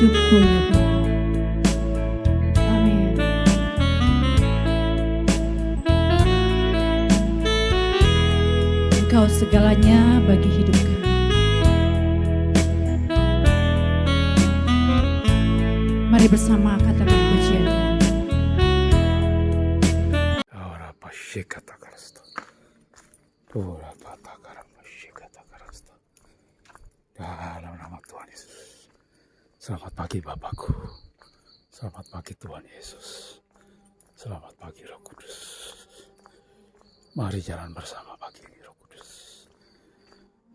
hidupku ya Bapa. Amin. Engkau segalanya bagi hidup kami. Mari bersama katakan pujian. Ora pashikata karasta. Ora patakara pashikata karasta. Dalam nama Tuhan Yesus. Selamat pagi Bapakku. Selamat pagi Tuhan Yesus. Selamat pagi Roh Kudus. Mari jalan bersama pagi ini Roh Kudus.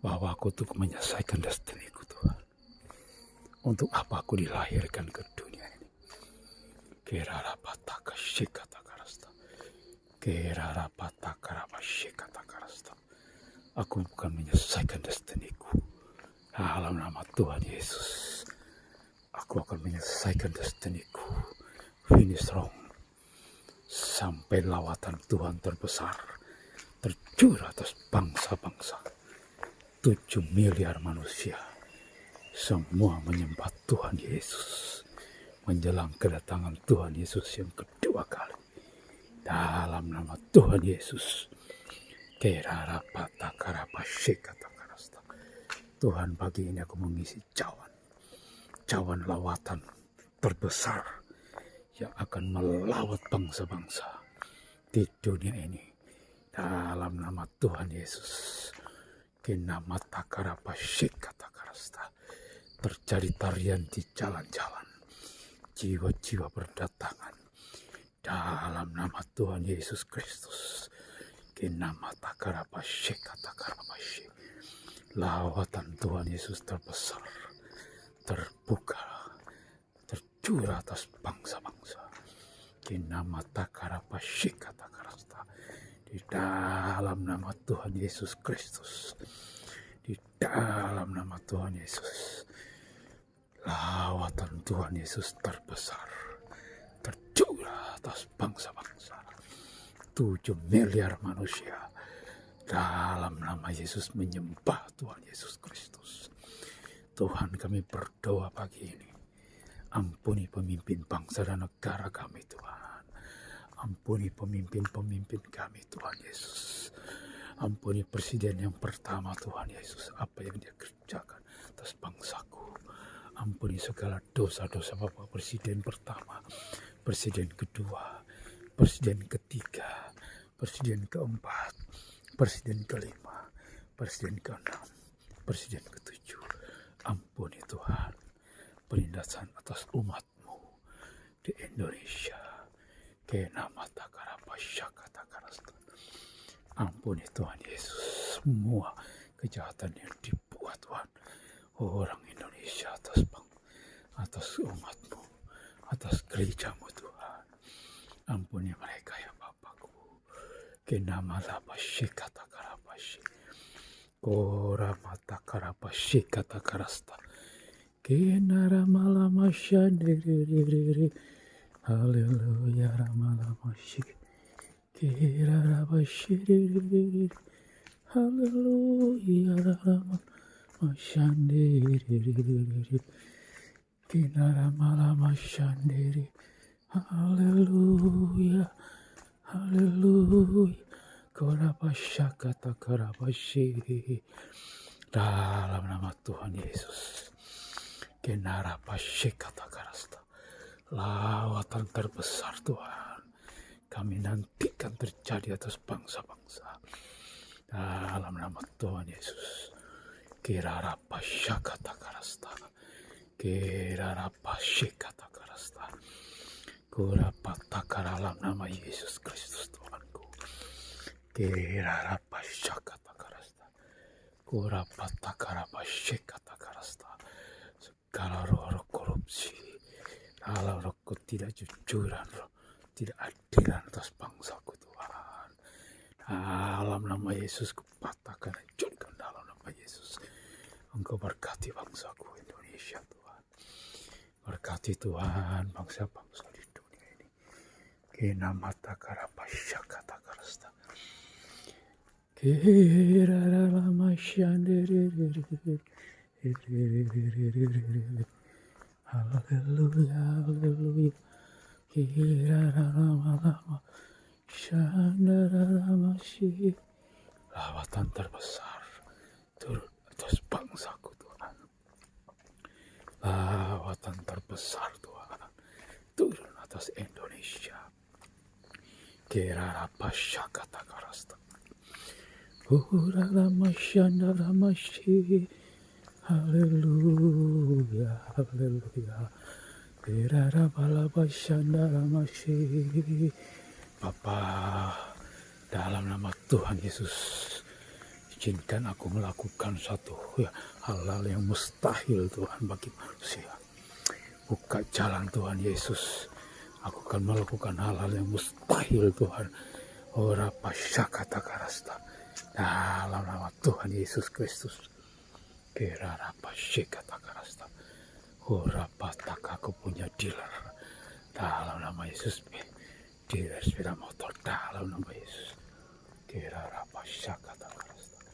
Bahwa aku untuk menyelesaikan destiniku Tuhan. Untuk apa aku dilahirkan ke dunia ini. Kirara pataka shikata karasta. Kirara pataka shikata karasta. Aku bukan menyelesaikan destiniku. Dalam nama Tuhan Yesus. Aku akan menyelesaikan destiniku. Finish strong. Sampai lawatan Tuhan terbesar. Terjun atas bangsa-bangsa. 7 miliar manusia. Semua menyembah Tuhan Yesus. Menjelang kedatangan Tuhan Yesus yang kedua kali. Dalam nama Tuhan Yesus. Kerara patakara pasyikata karasta. Tuhan, pagi ini aku mengisi cawan lawatan terbesar yang akan melawat bangsa-bangsa di dunia ini. Dalam nama Tuhan Yesus. Kinama takara pasyikata karasta. Terjadi tarian di jalan-jalan. Jiwa-jiwa berdatangan. Dalam nama Tuhan Yesus Kristus. Kinama takara pasyikata karapasyi. Lawatan Tuhan Yesus terbesar. Terbuka. Tercurah atas bangsa-bangsa. Kinama takara pasyikata karasta. Di dalam nama Tuhan Yesus Kristus. Di dalam nama Tuhan Yesus. Lawatan Tuhan Yesus terbesar. Tercurah atas bangsa-bangsa. 7 miliar manusia. Dalam nama Yesus menyembah Tuhan Yesus Kristus. Tuhan, kami berdoa pagi ini. Ampuni pemimpin bangsa dan negara kami Tuhan. Ampuni pemimpin-pemimpin kami Tuhan Yesus. Ampuni presiden yang pertama Tuhan Yesus. Apa yang dia kerjakan atas bangsaku. Ampuni segala dosa-dosa Bapak presiden pertama. Presiden kedua. Presiden ketiga. Presiden keempat. Presiden kelima. Presiden keenam. Presiden ketujuh. Ampuni Tuhan. Penindasan atas umat-Mu di Indonesia. Kenama takara pasyakata karasta. Ampuni Tuhan Yesus. Semua kejahatan yang dibuat Tuhan. Orang Indonesia atas umat-Mu. Atas gereja-Mu Tuhan. Ampuni mereka ya Bapakku. Kenama pasyikata karapasyi. Kora mata karapasyikata karasta. Kenara malama shandiri. Haleluya ramalama syik. Kira rapasyiri. Haleluya ramalama shandiri. Kenara malama shandiri. Haleluya. Haleluya. Karapasyakata karapasyi. Dalam nama Tuhan Yesus. Kenara pasyikata karasta. Lawatan terbesar Tuhan. Kami nantikan terjadi atas bangsa-bangsa. Dalam nama Tuhan Yesus. Kirara pasyakata karasta. Kirara pasyikata karasta. Kurapataka dalam nama Yesus Kristus Tuhanku. Kirara pasyakata karasta. Kurapataka pasyikata karasta. Segala roh-roh korupsi. Dalam roh ketidakjujuran, roh tidak adilan atas bangsaku Tuhan. Dalam nama Yesus kupatahkan, hancurkan dalam nama Yesus. Engkau berkati bangsaku Indonesia Tuhan. Berkati Tuhan bangsa-bangsa di dunia ini. Kena mata karapasyakata karasta. Kira lama shandiri. Haleluya, haleluya. Kirararama, shandararamashi. Lawatan terbesar turun atas bangsaku Tuhan. Lawatan terbesar Tuhan turun atas Indonesia. Kirarapasya kata karasta. Uraramasyandaramashi. Haleluya, haleluya. Kirarabalabasyandaramashi. Bapa, dalam nama Tuhan Yesus, izinkan aku melakukan satu hal-hal yang mustahil Tuhan bagi manusia. Buka jalan Tuhan Yesus. Aku akan melakukan hal-hal yang mustahil Tuhan. Ora pasyakata karasta. Dalam nama Tuhan Yesus Kristus. Kira pasyakata karasta. Ora pataka, aku punya dealer. Dalam nama Yesus. Dealer sepeda motor dalam nama Yesus. Kira pasyakata karasta.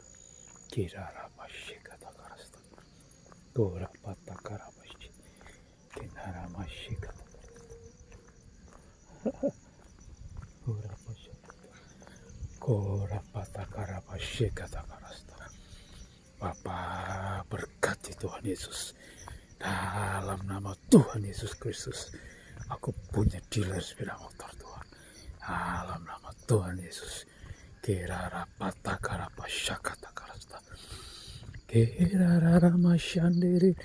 Kira pasyakata karasta. Ora pataka rapashi. Kira pasyakata. Ora pasyakata. Kora pataka rapashi kata karasta. Bapa, berkati Tuhan Yesus. Dalam nama Tuhan Yesus Kristus, aku punya dealer sepeda motor Tuhan. Dalam nama Tuhan Yesus. Kira pataka rapashi kata karasta. Kira ramashandiri.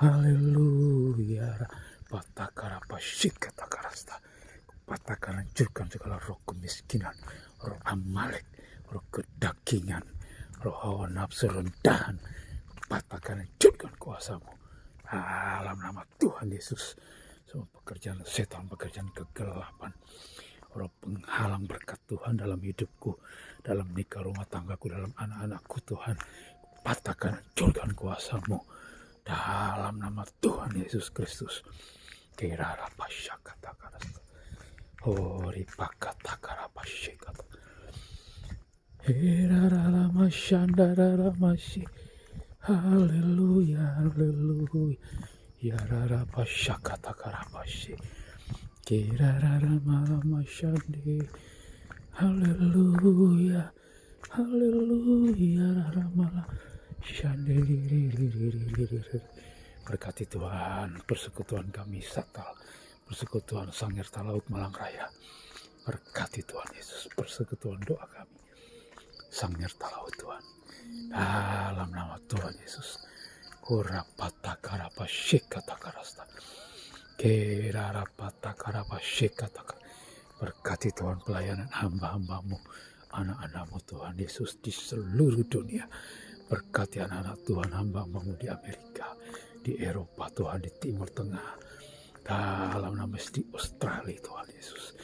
Haleluya. Pataka rapashi kata karasta. Patahkan, hancurkan segala roh kemiskinan, roh amalek, roh kedagingan, roh hawa nafsu rendahan. Patahkan, hancurkan kuasamu. Dalam nama Tuhan Yesus. Semua pekerjaan setan, pekerjaan kegelapan, roh penghalang berkat Tuhan dalam hidupku, dalam nikah rumah tanggaku, dalam anak-anakku Tuhan. Patahkan, hancurkan kuasamu. Dalam nama Tuhan Yesus Kristus. Kira rapasya kata karasta. Ori pakata karapashikata. Hirararamashandararamashi. Haleluya, haleluya. Yararapashakata karapashi. Kirararamarmashandi. Haleluya, haleluya. Raramala. Shandiri. Berkati Tuhan, persekutuan kami Satal. Persekutuan Sangirta Laut Malang Raya. Berkati Tuhan Yesus. Persekutuan doa kami. Sangirta Laut Tuhan. Dalam nama Tuhan Yesus. Kurapata karapa shikata karasta. Kerarapata karapa shikata. Berkati Tuhan pelayanan hamba-hambamu. Anak-anakmu Tuhan Yesus di seluruh dunia. Berkati anak-anak Tuhan hamba-hambamu di Amerika. Di Eropa Tuhan, di Timur Tengah. Dalam nama di Australia Tuhan Yesus,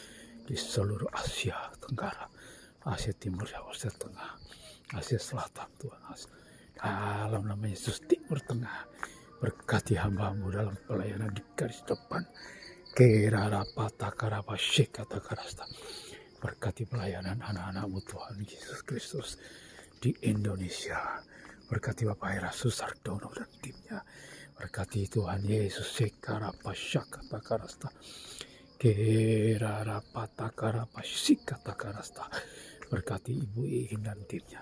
di seluruh Asia Tenggara, Asia Timur, Asia Tengah, Asia Selatan Tuhan. Dalam nama Yesus Timur Tengah, berkati hamba-Mu dalam pelayanan di garis depan. Kerarapata karapashikata karasta. Berkati pelayanan anak-anak-Mu Tuhan Yesus Kristus di Indonesia. Berkati Bapak Hera Susardono dan timnya. Berkati Tuhan Yesus. Sekarapashakata karasta. Kerarapata karapashikata karasta. Berkati Ibu Iin dan timnya.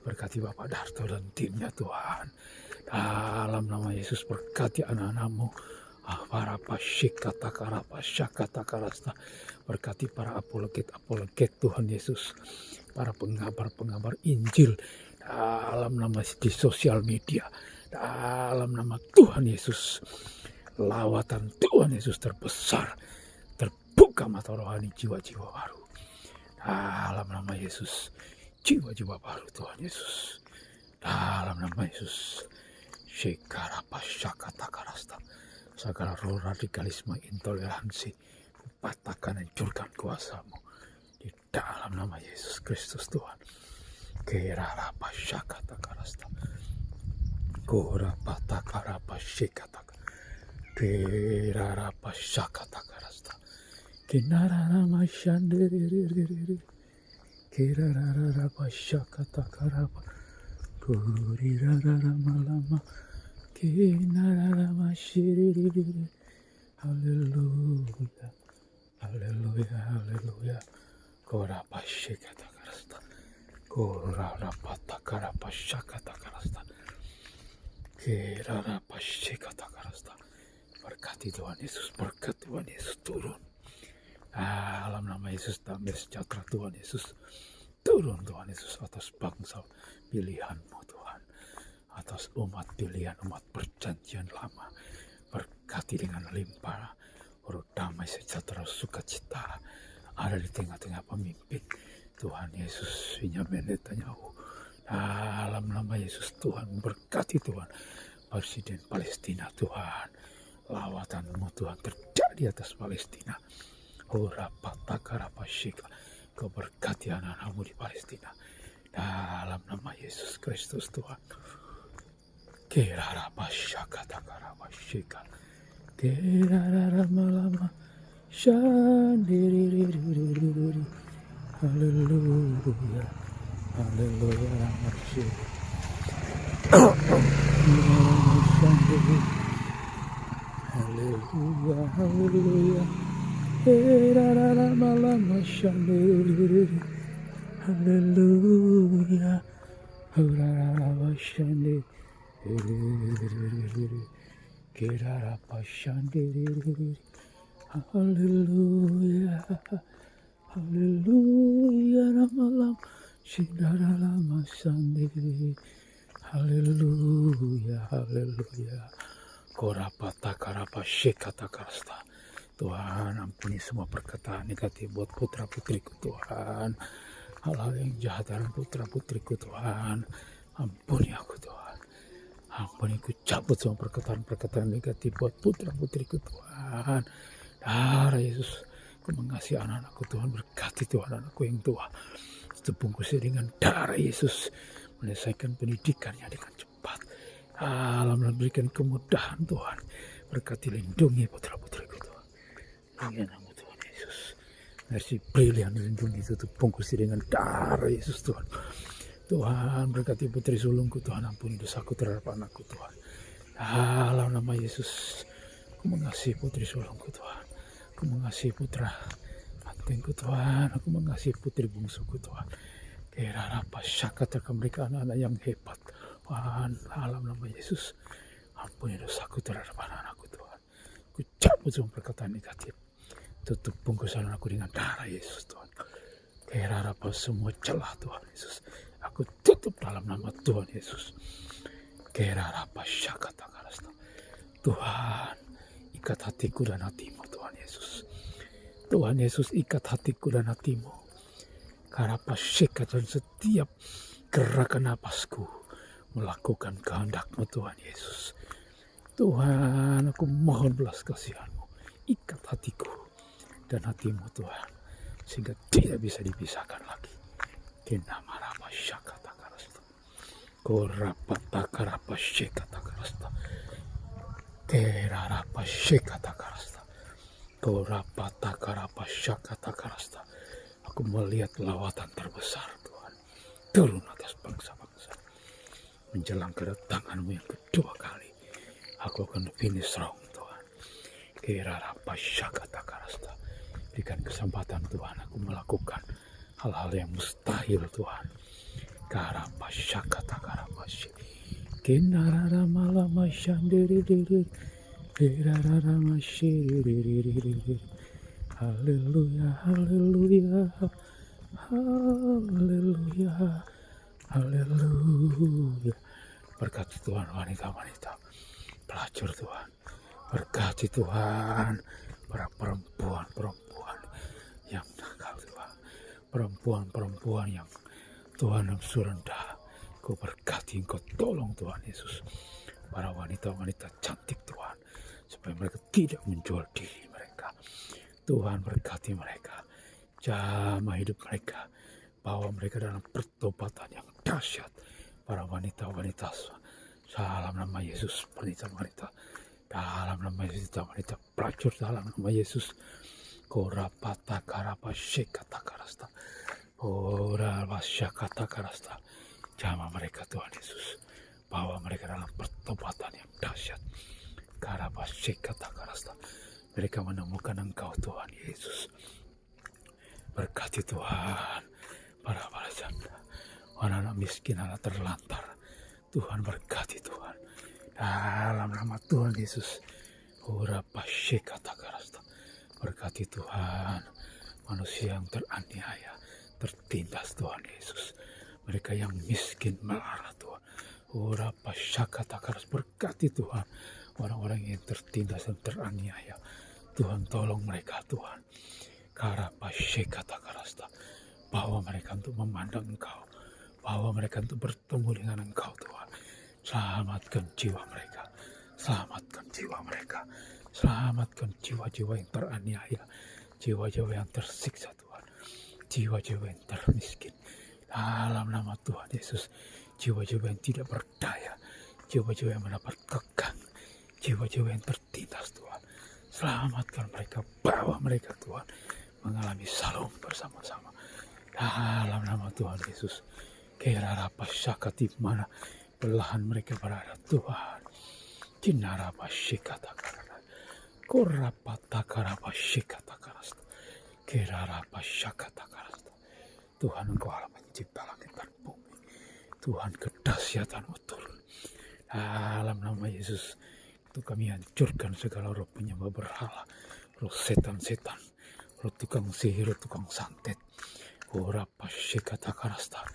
Berkati Bapak Darto dan timnya Tuhan. Dalam nama Yesus berkati anak-anak-Mu. Para pasyikata karapashakata karasta. Berkati para apologet Tuhan Yesus. Para pengabar Injil. Dalam nama di sosial media. Dalam nama Tuhan Yesus. Lawatan Tuhan Yesus terbesar. Terbuka mata rohani jiwa-jiwa baru. Dalam nama Yesus. Jiwa-jiwa baru Tuhan Yesus. Dalam nama Yesus. Shekarapashakata karasta. Segala roh radikalisme, intoleransi. Patahkan, hancurkan kuasa-Mu. Di dalam nama Yesus Kristus Tuhan. Kerarapashakata karasta. Korapatakarapashikata. Kerarapashakata karasta. Kinararamashandiriri. Kerarapashakata karapa. Kurirararamalama. Kinararamashiririri. Haleluya. Haleluya. Haleluya. Korapashikatakarasta. Korapatakarapashakatakarasta. Kirarapashikatakarasta. Berkati Tuhan Yesus, berkat Tuhan Yesus turun. Dalam nama Yesus, damai sejahtera Tuhan Yesus turun Tuhan Yesus atas bangsa pilihan-Mu Tuhan, atas umat pilihan, umat perjanjian lama. Berkati dengan limpah, urut damai sejahtera sukacita ada di tengah-tengah pemimpin Tuhan Yesus, Benyamin Netanyahu. Dalam nama Yesus Tuhan, berkati Tuhan Presiden Palestina Tuhan, lawatan-Mu Tuhan terjadi atas Palestina. Horapatakarapashika, Kau berkati anak-anak-Mu di Palestina dalam nama Yesus Kristus Tuhan. Kerarapashakatakarapashika, keraramalama shandiriririririri. Haleluya, haleluya, ramasya. Haleluya, haleluya. Keraramalama shandiririri. Haleluya, haleluya. Haleluya, haleluya, ramalam sindaralama sandiri. Haleluya, haleluya. Korapata karapa shekata karasta. Tuhan, ampuni semua perkataan negatif buat putra putriku Tuhan. Hal-hal yang jahat dalam putra putriku Tuhan. Ampuni aku Tuhan. Ampuni, ku cabut semua perkataan-perkataan negatif buat putra putriku Tuhan. Darah Yesus, ku mengasihi anak-anakku Tuhan. Berkati Tuhan anakku yang tua. Tebungkusnya dengan darah Yesus. Menyelesaikan pendidikannya dengan cepat. Alam memberikan kemudahan Tuhan. Berkati, lindungi putra putriku Tuhan. Lindungi anakmu Tuhan Yesus. Mercy brilian lindungi, tutup bungkusnya dengan darah Yesus Tuhan. Tuhan, berkati putri sulungku Tuhan, ampuni dosaku terhadap anakku Tuhan. Dalam nama Yesus, aku mengasihi putri sulungku Tuhan. Aku mengasihi putra mantuku Tuhan. Aku mengasihi putri bungsuku Tuhan. Kira apa syakata mereka anak-anak yang hebat Tuhan. Dalam nama Yesus, ampuni dosaku terhadap anak-anakku Tuhan. Aku cabut semua perkataan negatif. Tutup bungkusan anakku dengan darah Yesus Tuhan. Kira apa semua celah Tuhan Yesus, aku tutup dalam nama Tuhan Yesus. Kerarapa syakata karasta. Tuhan, ikat hatiku dan hatimu Tuhan Yesus. Tuhan Yesus, ikat hatiku dan hatimu. Karapa syekat dan setiap gerakan napasku melakukan kehendak-Mu Tuhan Yesus. Tuhan, aku mohon belas kasihan-Mu. Ikat hatiku dan hatimu Tuhan, sehingga tidak bisa dipisahkan lagi. Kenamarapa syakata karasta. Korapata karapa syekata karasta. Kerarapa syekata karasta. Korapata karapa syakata karasta. Aku melihat lawatan terbesar Tuhan turun atas bangsa-bangsa. Menjelang kedatangan-Mu yang kedua kali, aku akan finish strong Tuhan. Kerarapa syakata karasta. Berikan kesempatan Tuhan aku melakukan hal-hal yang mustahil Tuhan. Karapa syakata karapa syek. Kinarara malama shandiri. Kirarara shiri. Haleluya, haleluya. Haleluya. Haleluya. Berkati Tuhan wanita-wanita, pelacur Tuhan. Berkati Tuhan para perempuan-perempuan yang nakal Tuhan. Perempuan-perempuan yang Tuhan nafsu rendah. Kau berkati, Engkau tolong Tuhan Yesus. Para wanita-wanita cantik Tuhan, supaya mereka tidak menjual diri mereka. Tuhan berkati mereka. Jamah hidup mereka. Bawa mereka dalam pertobatan yang dahsyat. Para wanita-wanita, salam nama Yesus, wanita-wanita. Dalam nama Yesus, wanita pelacur dalam nama Yesus. Korapata karapa syekata karasta. Korapa syakata karasta. Jamah mereka Tuhan Yesus. Bawa mereka dalam pertobatan yang dahsyat. Karabashikatakarasta. Mereka menemukan Engkau Tuhan Yesus. Berkati Tuhan para janda, anak-anak miskin, anak terlantar. Tuhan berkati Tuhan. Dalam nama Tuhan Yesus. Urapashikatakarasta. Berkati Tuhan manusia yang teraniaya, tertindas Tuhan Yesus. Mereka yang miskin melara Tuhan. Urapashakatakarasta. Berkati Tuhan orang-orang yang tertindas dan teraniaya. Tuhan tolong mereka Tuhan. Karapashikatakarasta. Bawa mereka untuk memandang Engkau. Bawa mereka untuk bertemu dengan Engkau Tuhan. Selamatkan jiwa mereka. Selamatkan jiwa mereka. Selamatkan jiwa-jiwa yang teraniaya. Jiwa-jiwa yang tersiksa Tuhan. Jiwa-jiwa yang termiskin. Dalam nama Tuhan Yesus. Jiwa-jiwa yang tidak berdaya. Jiwa-jiwa yang mendapat kekang. Jiwa-jiwa yang tertindas Tuhan. Selamatkan mereka. Bawa mereka Tuhan. Mengalami salom bersama-sama. Dalam nama Tuhan Yesus. Kerarapashaka di mana belahan mereka berada Tuhan. Kinarapashikatakarasta. Korapatakarapashikatakarasta. Kerarapashakatakarasta. Tuhan Engkau Allah pencipta langit dan bumi. Tuhan kedahsyatan-Mu turun. Dalam nama Yesus. Untuk kami hancurkan segala roh penyembah berhala. Roh setan-setan. Roh tukang sihir, roh tukang santet. Korapashikatakarasta.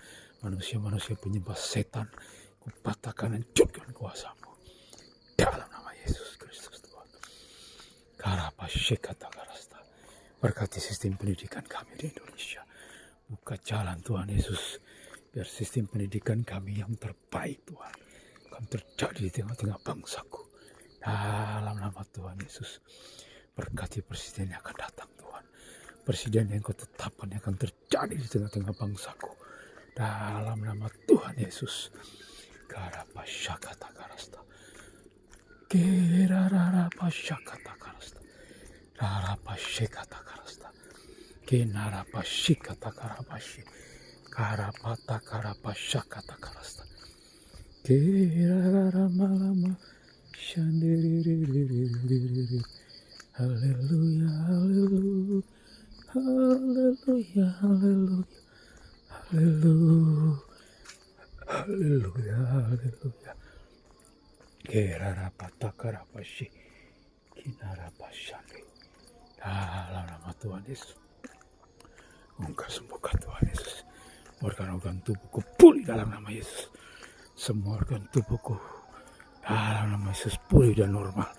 Manusia-manusia penyembah setan. Kupatahkan, hancurkan kuasa-Mu. Dalam nama Yesus Kristus Tuhan. Karapashikatakarasta. Berkati sistem pendidikan kami di Indonesia. Buka jalan Tuhan Yesus. Biar sistem pendidikan kami yang terbaik Tuhan. Akan terjadi di tengah-tengah bangsaku. Dalam nama Tuhan Yesus. Berkati presiden yang akan datang Tuhan. Presiden yang Kau tetapkan yang akan terjadi di tengah-tengah bangsaku. Dalam nama Tuhan Yesus. Karapashakatakarasta. Kerarapashakatakarasta. Rarapashikatakarasta. Kenarapashikatakarapashik. Karapatakarapashakatakarasta. Keraramalama. Shandiriririririri. Haleluya, haleluya. Haleluya, haleluya. Haleluya. Haleluya, haleluya. Kerarapatakarapashik. Kinarapashandi. Dalam nama Tuhan Yesus. Engkau sembuhkan Tuhan Yesus. Organ-organ tubuhku pulih dalam nama Yesus. Semua organ tubuhku dalam nama Yesus pulih dan normal.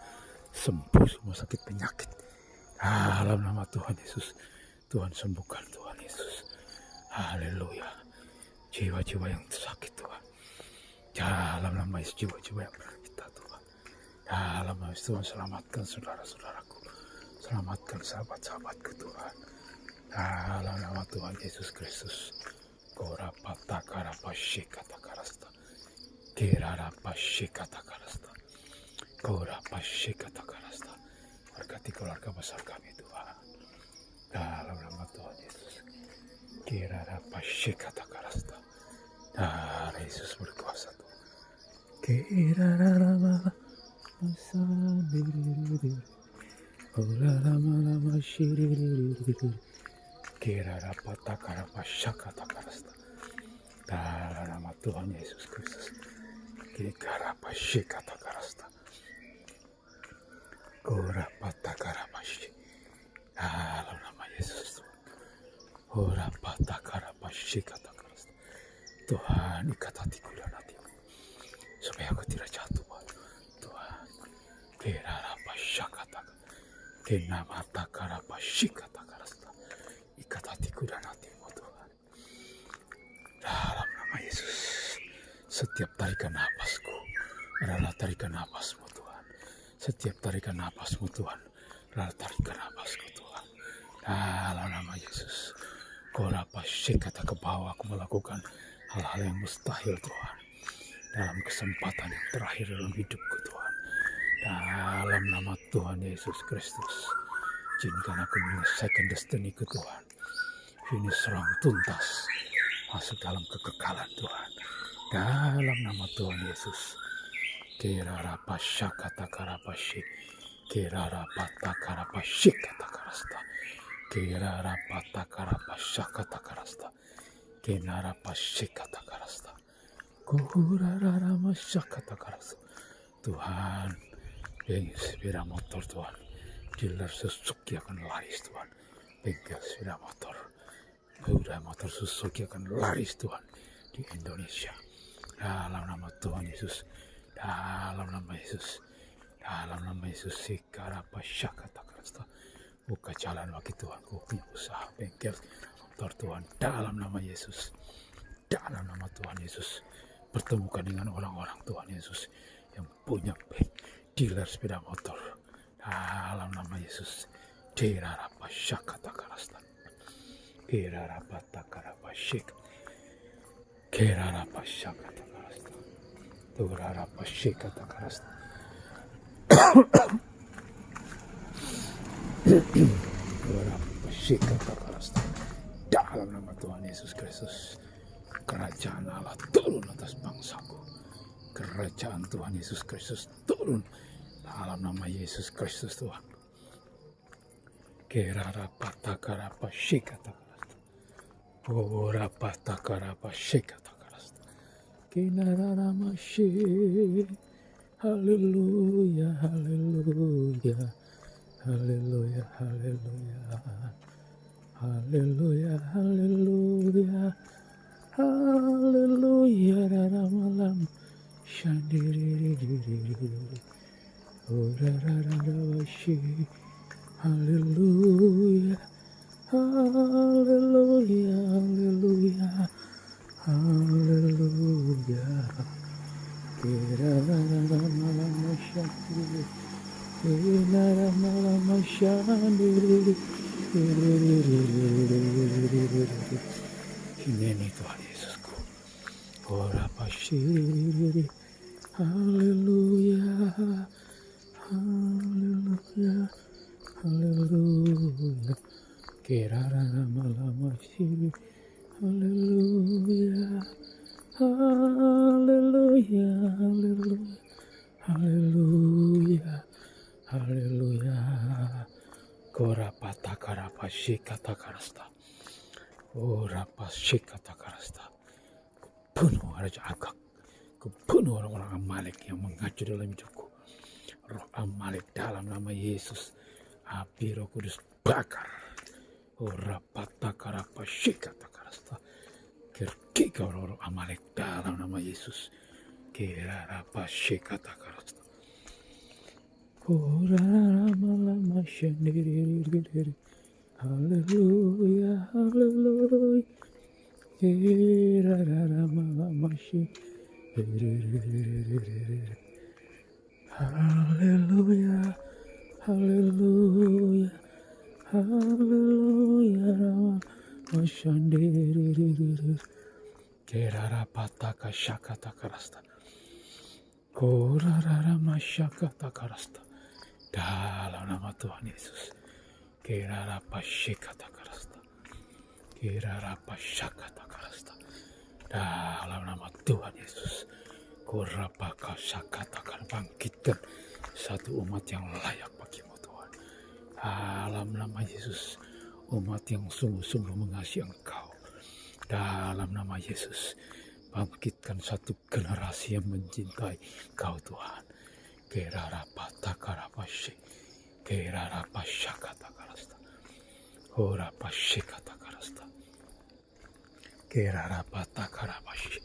Sembuh semua sakit penyakit. Dalam nama Tuhan Yesus. Tuhan sembuhkan Tuhan Yesus. Haleluya. Jiwa-jiwa yang sakit Tuhan. Dalam nama Yesus jiwa-jiwa yang menderita Tuhan. Dalam nama Yesus Tuhan selamatkan saudara-saudaraku. Selamatkan sahabat-sahabatku Tuhan. Dalam nama Tuhan Yesus Kristus. Korapatakarapashikatakarasta. Kerarapashikatakarasta. Korapashikatakarasta. Berkati keluarga besar kami Tuhan. Dalam nama Tuhan Yesus. Kerarapashikatakarasta. Darah Yesus berkuasa Tuhan. Kerarapashikatakarasta. Kerarapatakarapashakatakarasta. Dalam nama Tuhan Yesus Kristus. Kerarapashikatakarasta. Korapatakarapashik. Dalam nama Yesus Tuhan. Korapatakarapashikatakarasta. Tuhan ikat hatiku dan hatimu. Supaya aku tidak jatuh Tuhan. Kerarapashakatakarasta. Kenamatakarapashikatakarasta. Ikat hatiku dan hatimu Tuhan. Dalam nama Yesus. Setiap tarikan napasku adalah tarikan napasmu Tuhan. Setiap tarikan napasmu Tuhan adalah tarikan napasku Tuhan. Dalam nama Yesus. Korapashikata ke bawah aku melakukan hal-hal yang mustahil Tuhan. Dalam kesempatan yang terakhir dalam hidupku Tuhan. Dalam nama Tuhan Yesus Kristus. Izinkan aku menyelesaikan destiniku Tuhan. Finish serang tuntas. Masuk dalam kekekalan Tuhan. dalam nama Tuhan Yesus. Kerarapashakatakarapashe, kerarapatakarapashikatakarasta, kerarapatakarapashakatakarasta, kenarapashikatakarasta, kurararamasakatakarasta. Tuhan, bengkel sepeda motor Tuhan, dealer Suzuki akan laris Tuhan. Bengkel sepeda motor, udah motor Suzuki akan laris Tuhan di Indonesia. Dalam nama Tuhan Yesus, dalam nama Yesus, dalam nama Yesus. Sikarapashakatakarasta. Buka jalan bagi Tuhanku, punya usaha bengkel motor Tuhan. Dalam nama Yesus, dalam nama Tuhan Yesus. Pertemukan dengan orang-orang Tuhan Yesus yang punya dealer sepeda motor. Dalam nama Yesus. Kerarapashakatakarasta. Kerarapatakarapashik. Kerarapashakatakarasta. Turarapashikatakarasta. Turarapashikatakarasta. Dalam nama Tuhan Yesus Kristus, kerajaan Allah turun atas bangsaku. Kerajaan Tuhan Yesus Kristus turun dalam nama Yesus Kristus Tuhan. Kerarapatakarapashikatakarasta. Orapatakarapashikatakarasta. Kinararamashi. Haleluya, haleluya, haleluya, haleluya, haleluya, haleluya, haleluya, raramalam, shandiririri, orarararawashi, haleluya, haleluya, haleluya, haleluya. Ini Tuhan Yesusku. Haleluya, haleluya, haleluya. Haleluya. Haleluya, haleluya, haleluya, haleluya. Korapatakarapashikatakarasta. Orapashikatakarasta. Bunuh Raja Agag. Kubunuh orang-orang Amalek yang mengacu dalam hidupku. Roh Amalek dalam nama Yesus. Api Roh Kudus bakar. Orapatakarapashikatakarasta. Kerkika orang-orang Amalek dalam nama Yesus. Kerarapashikatakarasta. Haleluya, haleluya. Kerarapashikatakarasta. Haleluya, haleluya, haleluya. Mashandiririri. Kerarapataka shakatakarasta. Korararamashakatakarasta. Dalam nama Tuhan Yesus. Kerarapashikatakarasta. Kerarapashakatakarasta. Dalam nama Tuhan Yesus. Korapakashakatakan, bangkitkan satu umat yang layak bagimu Tuhan. Dalam nama Yesus. Umat yang sungguh-sungguh mengasihi Engkau. Dalam nama Yesus, bangkitkan satu generasi yang mencintai Engkau Tuhan. Kerarapatakarapashik, kerarapashakatakarasta, orapashikatakarasta, kerarapatakarapashik,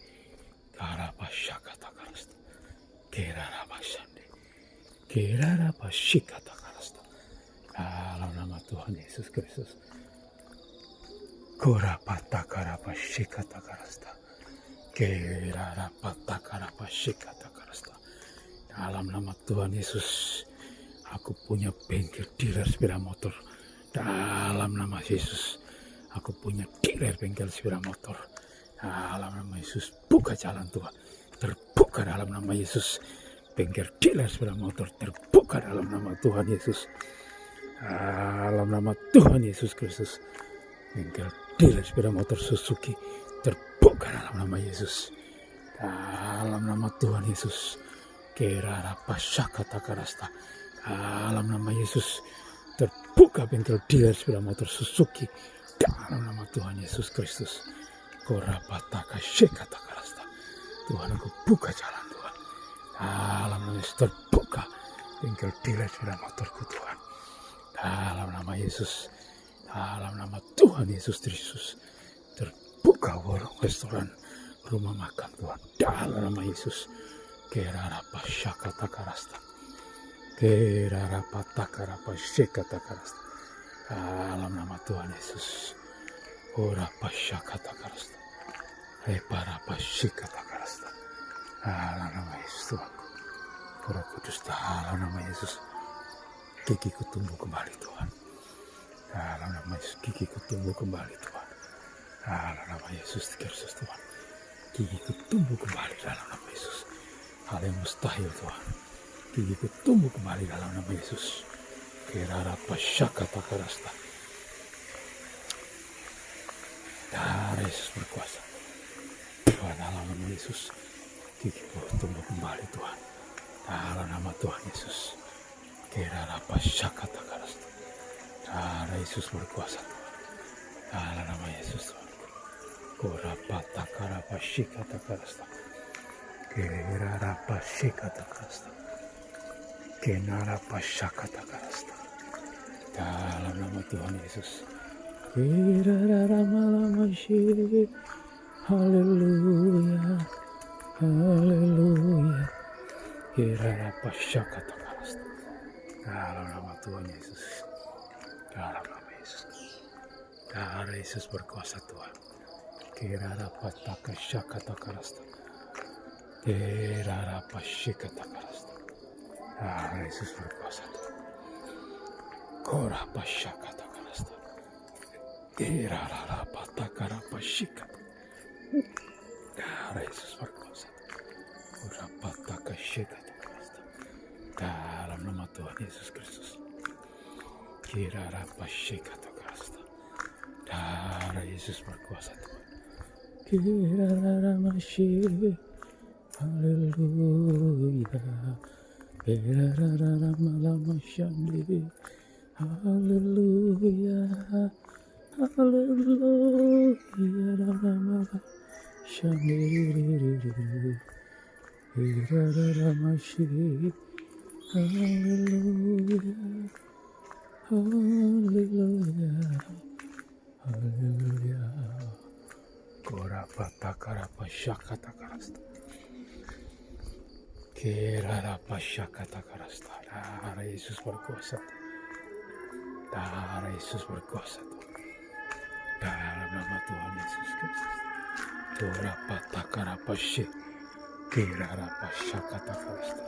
karapashakatakarasta, kerarapashande, kerarapashikatakarasta. Dalam nama Tuhan Yesus Kristus. Korapatakarapashikatakarasta. Kerarapatakarapashikatakarasta. Dalam nama Tuhan Yesus, aku punya bengkel dealer sepeda motor. Dalam nama Yesus, aku punya dealer bengkel sepeda motor. Dalam nama Yesus, buka jalan Tuhan. Terbuka dalam nama Yesus. Bengkel dealer sepeda motor terbuka dalam nama Tuhan Yesus. Dalam nama Tuhan Yesus Kristus. Bengkel dealer sepeda motor Suzuki terbuka dalam nama Yesus. dalam nama Tuhan Yesus. Kerara pasyakata karasta, dalam nama Yesus. Terbuka bengkel dealer sepeda motor Suzuki dalam nama Tuhan Yesus Kristus. Korapataka syekata karasta, Tuhan, aku buka jalan Tuhan. Dalam nama Yesus, terbuka bengkel dealer sepeda motorku Tuhan. Dalam nama Yesus, dalam nama Tuhan Yesus Kristus, terbuka warung, restoran, rumah makan Tuhan. Dalam nama Yesus. Kerara pasyakata karasta, kerara patakara pasyakata karasta. Dalam nama Tuhan Yesus. Ora pasyakata karasta, repara pasyakata karasta. Dalam nama Yesus Tuhanku. Roh Kudus, dalam nama Yesus. Gigiku tumbuh kembali Tuhan. Dalam nama Yesus, gigiku tumbuh kembali Tuhan. Dalam nama Yesus Kristus Tuhan. Gigiku tumbuh kembali dalam nama Yesus. Hal yang mustahil Tuhan. Gigiku tumbuh kembali dalam nama Yesus. Kerara pasyakata karasta. Darah Yesus berkuasa. Tuhan, dalam nama Yesus. Gigiku tumbuh kembali Tuhan. Dalam nama Tuhan Yesus. Kerara pasyakata karasta. Darah Yesus berkuasa Tuhan. Dalam nama Yesus Tuhan. Korapata karapa syikata karasta. Kerara pasyakata karasta. Kenara pasyakata karasta. Dalam nama Tuhan Yesus. Kerara malama syik. Haleluya. Haleluya. Kerara pasyakata karasta. Dalam nama Tuhan Yesus. Dalam nama Yesus. Darah Yesus berkuasa Tuhan. Kerara pataka syakata karasta. Kerara pasyakata karasta. Darah Yesus berkuasa Tuhan. Kora pasyakata karasta. Kerara pataka pasyakata. Darah Yesus berkuasa. Kora pataka syakata karasta. Dalam nama Tuhan Yesus Kristus. Kirara pasyakata karasta. Darah Yesus berkuasa Tuhan. Kirara masyi. Haleluya. Kirara malama syandi. Haleluya. Haleluya. Rama syandi. Kirara masyi. Haleluya. Haleluya. Haleluya. Korapata karapa syakata karasta. Kerarapa syakata karasta. Darah Yesus berkuasa. Darah Yesus berkuasa. Dalam nama Tuhan Yesus Kristus. Korapata karapa syek. Kerarapa syakata karasta.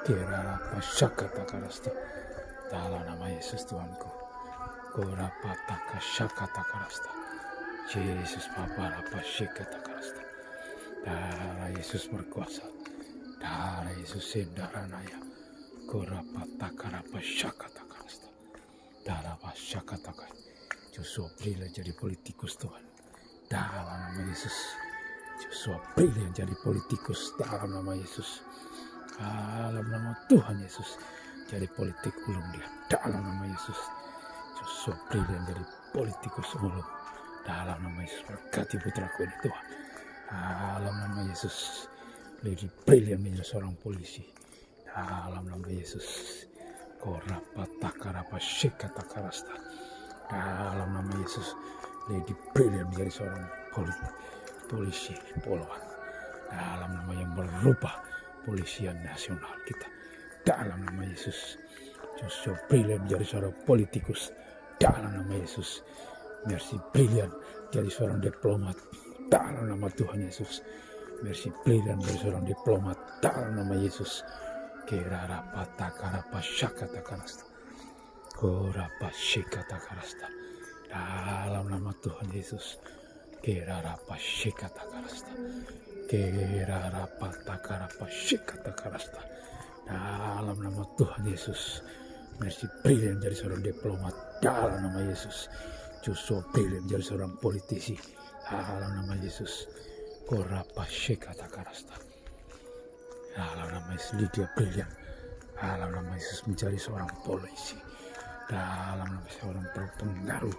Kerarapa syakata karasta. Dalam nama Yesus Tuhanku. Korapataka syakata karasta. Yesus paparapa syakata karasta. Darah Yesus berkuasa. Darah Yesus sendaranaya. Korapataka rapa syakata karasta. Darah syakata karasta. Joshua Brilian jadi politikus Tuhan. Dalam nama Yesus. Joshua Brilian jadi politikus. Dalam nama Yesus. Dalam nama Tuhan Yesus. Jadi politik ulung dia. Dalam nama Yesus. Joshua Brilian jadi politikus ulung. Dalam nama Yesus. Berkati putraku ini Tuhan. Dalam nama Yesus. Lady Brilian menjadi seorang polisi. Dalam nama Yesus. Korapata karapa syekata karasta. Dalam nama Yesus. Lady Brilian menjadi seorang polisi poluan. Dalam nama yang berubah polisian nasional kita. Dalam nama Yesus. Joshua Brilian menjadi seorang politikus. Dalam nama Yesus. Mercy Brilian jadi seorang diplomat. Dalam nama Tuhan Yesus. Mercy Brilian menjadi seorang diplomat. Dalam nama Yesus. Kerara pataka rapa syakata karasta. Korapa syakata karasta. Dalam nama Tuhan Yesus. Kerara pasyakata karasta. Kerara pataka rapa syakata karasta. Dalam nama Tuhan Yesus. Mercy Brilian jadi seorang diplomat. Dalam nama Yesus. Joshua Brilian jadi seorang politisi. Dalam nama Yesus. Korapa Shekata Karasta. Dalam nama Yesus Lydia Brilian. Dalam nama Yesus menjadi seorang polisi. Dalam nama seorang pengaruh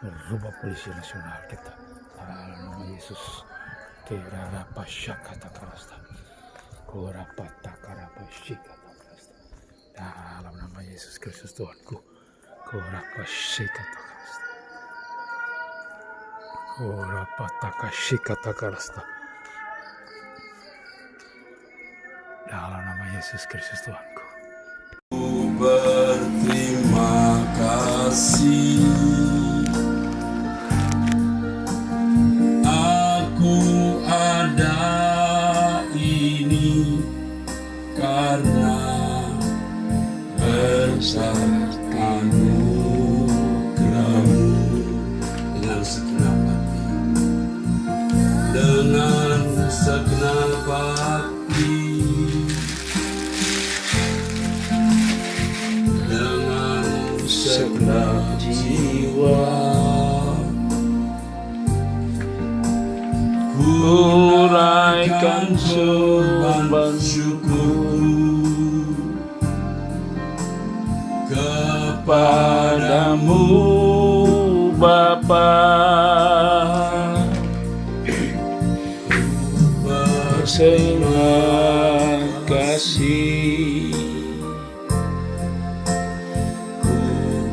merubah polisi nasional kita. Dalam nama Yesus. Kerapa Shekata Karasta. Korapa Takarapa Shekata Karasta. Dalam nama Yesus Kristus Tuhanku. Korapa Shekata Karasta. Korapa Takashikata Karasta. Dalam nama Yesus Kristus Tuhanku. Berterima kasih, aku ada ini karena berkat anugerah-Mu. Dengan segenap hati, dengan segenap hati, dengan segenap jiwa, Uraikan sembah syukur kepadamu Bapa. Berterima kasih, ku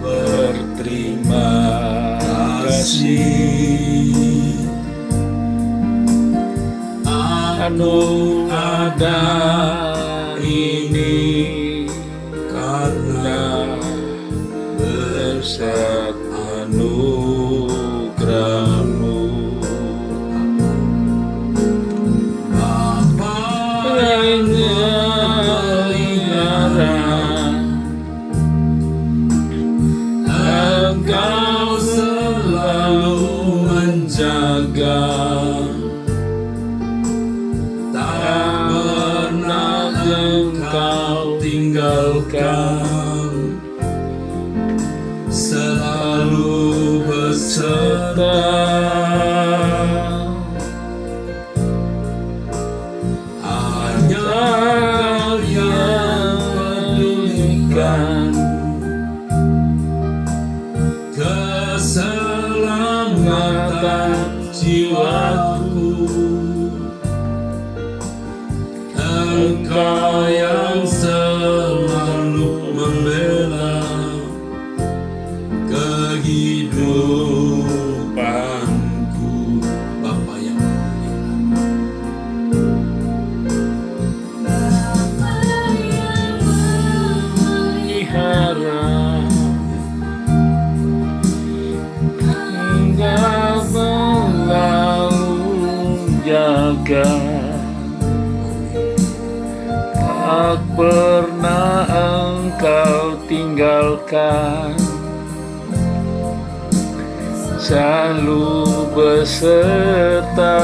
berterima kasih, anu ada ini karena berkat anugerah-Mu. Bapa Engkau selalu menjaga, tak pernah Engkau tinggalkan, selalu beserta. Hanya Kau yang pedulikan keselamatan jiwaku. Engkau yang selalu membela kehidupanku. Bapa yang Melihara, Engkau selalu jaga, tak pernah Engkau tinggalkan, selalu beserta.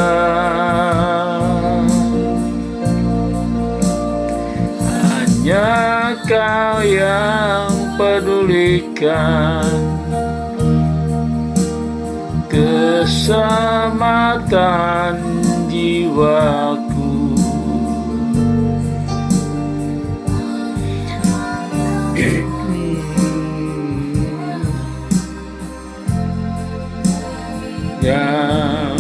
Hanya Kau yang pedulikan keselamatan jiwaku. Yang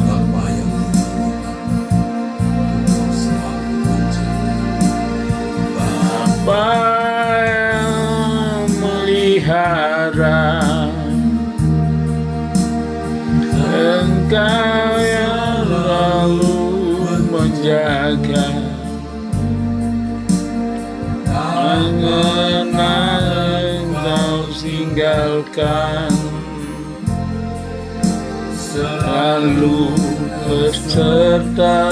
Bapa yang Engkau selalu menjaga. Bapa yang melihara, Engkau yang selalu menjaga, mengenal Engkau tinggalkan, selalu beserta.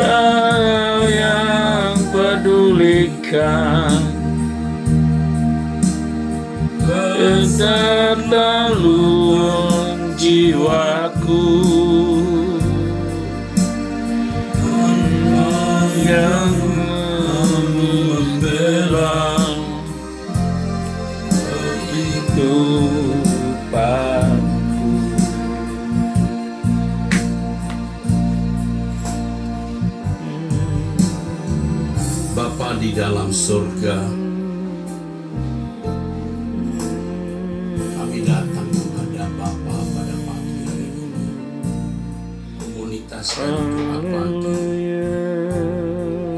Kau yang pedulikan, keterlaluan jiwaku. Yang membela Itu dalam surga, kami datang kepada Bapa pada pagi hari ini. Komunitas dari doa pagi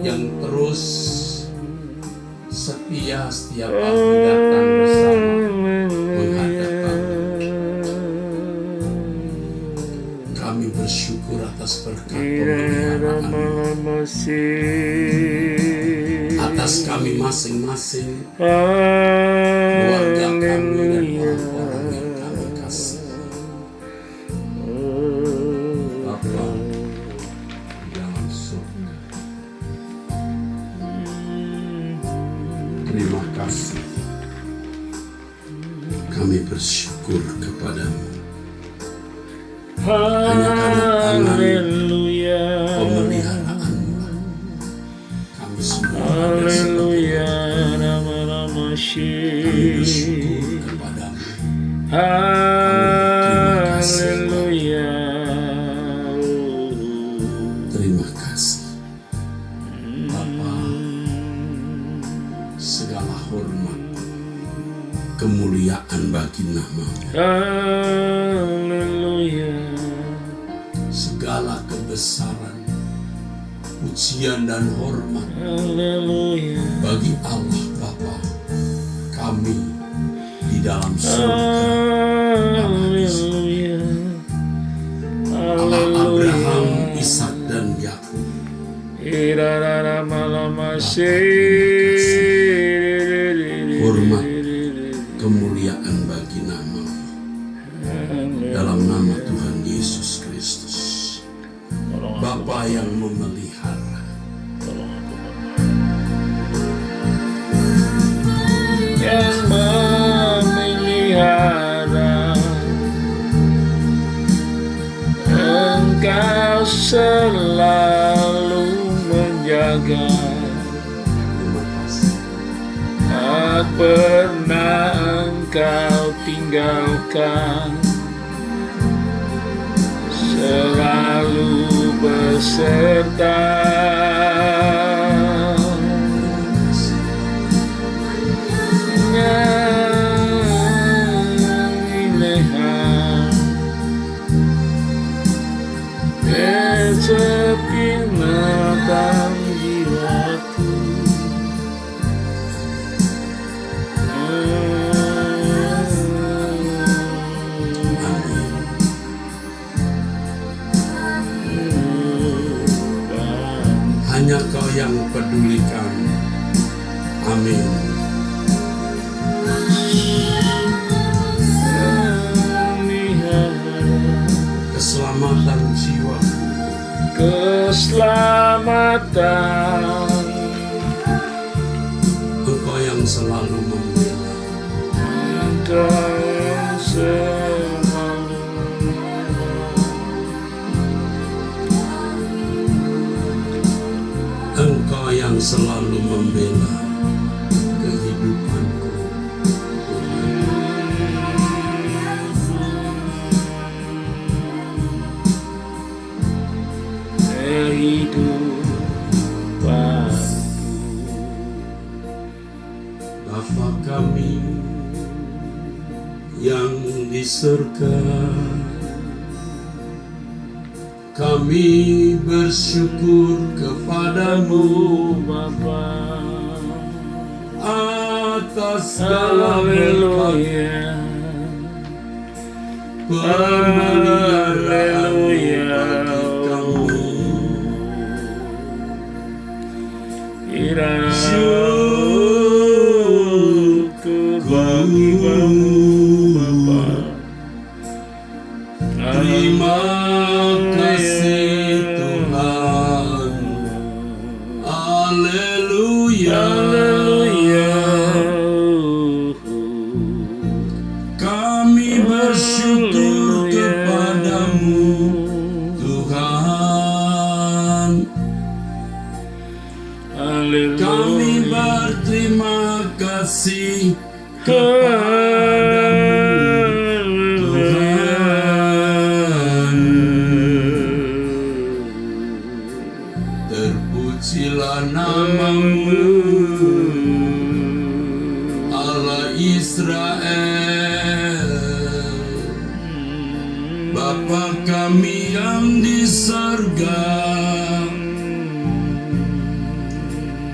yang terus setia setiap pagi datang bersama menghadap Bapa. Kami bersyukur atas berkat pemeliharaan atas kami masing-masing, keluarga kami dan orang-orang yang kami kasih. Bapa di dalam surga, terima kasih. Kami bersyukur kepadamu. Hanya karena tangan pemeliharaan-Mu, kami semua ada sebagai kami bersyukur kepadamu. Terima kasih Bapa. Segala hormat, kemuliaan bagi nama-Mu. Segala kebesaran, pujian dan hormat bagi Allah Bapa kami di dalam surga. Allah Abraham, Ishak dan Yakub. Hormat, kemuliaan bagi nama-Mu. Dalam nama Tuhan Yesus Kristus, Bapa yang memelihara. Yang memelihara, Engkau selalu menjaga. Tak pernah Engkau tinggalkan, selalu beserta. Hanya Kau yang pedulikan. Amin. Keselamatan jiwa, keselamatan, Engkau yang selalu membela. Engkau yang selalu Engkau yang selalu membela kehidupanku. Bapa kami yang di surga, kami bersyukur kepadamu Bapa, atas segala berkat Haleluya. bagi kami. Syukur bagi-Mu Bapa. Terima kasih Tuhan. Haleluya. Kami bersyukur kepadamu Tuhan. Kami berterima kasih kepadamu Tuhan. Terpujilah nama-Mu Bapa kami yang di sorga,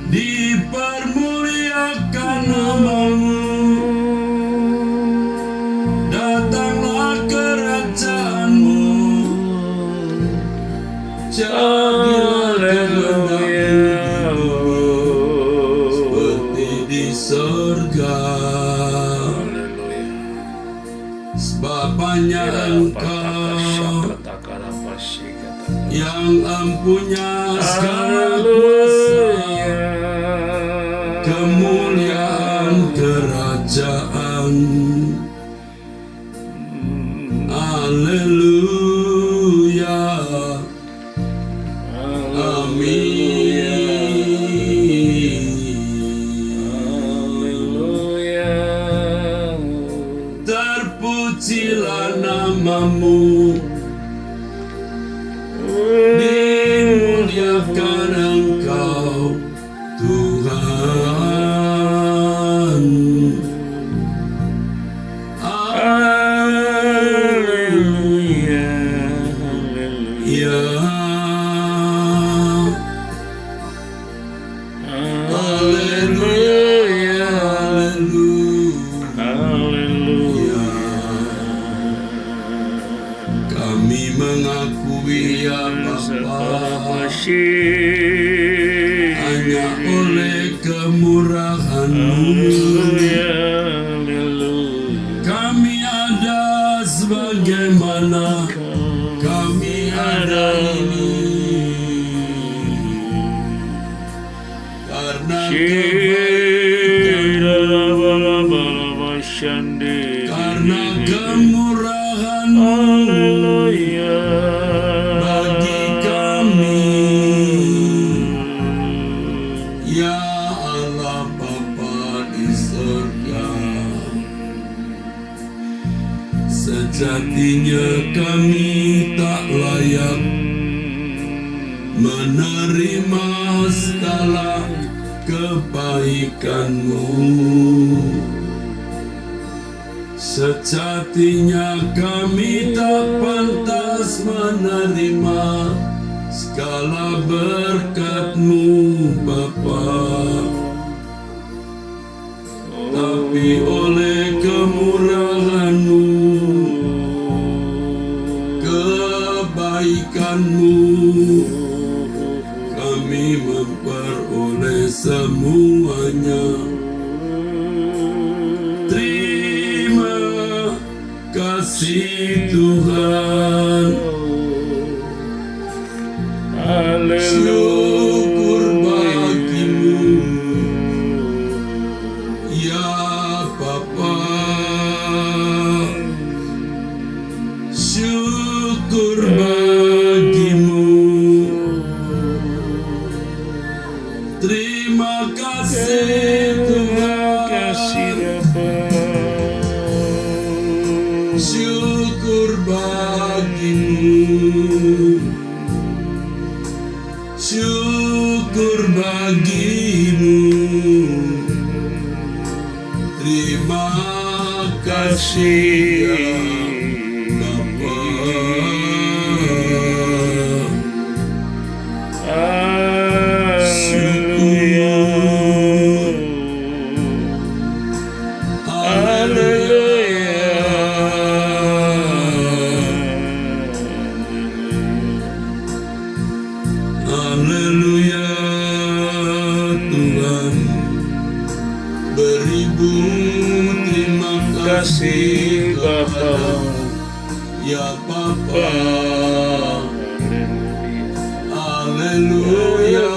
dipermuliakan nama-Mu. Datanglah kerajaan-Mu, jadilah kehendak-Mu seperti di sorga. Sebab hanya Engkau yang empunya segala kuasa, kemuliaan kerajaan. Haleluya, amin. Terpujilah nama-Mu, dimuliakan Engkau Tuhan. Haleluya, Ya, haleluya, haleluya. Kami mengakui ya Bapa, hanya oleh kemurahan-Mu kami ada sebagaimana kami ada ini. Karena karena kemurahan-Mu bagi kami, ya Allah Bapa di surga. Sejatinya kami tak layak menerima segala kebaikan-Mu. Sejatinya kami tak pantas menerima segala berkat-Mu Bapa, tapi oleh kemurahan-Mu, kebaikan-Mu, kami memperoleh semuanya. Terima kasih Tuhan. Syukur bagi-Mu, ya Bapa. Syukur bagi-Mu. Terima kasih Tuhan. Syukur bagi-Mu. Syukur bagi-Mu. Terima kasih ya Bapa. Haleluya Tuhan, beribu terima kasih Bapa, ya Bapa. Haleluya,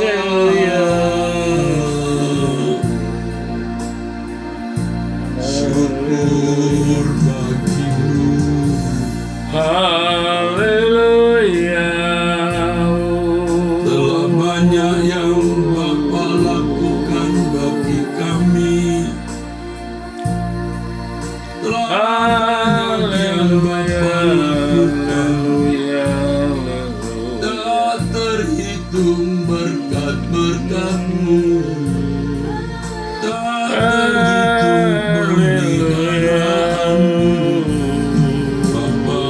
syukur bagi-Mu. Haleluya. Telah banyak yang Bapa lakukan bagi kami. Telah banyak yang Bapa lakukan. Tak terhitung berkat-berkat-Mu. Tak terhitung pemeliharaan-Mu. Bapa,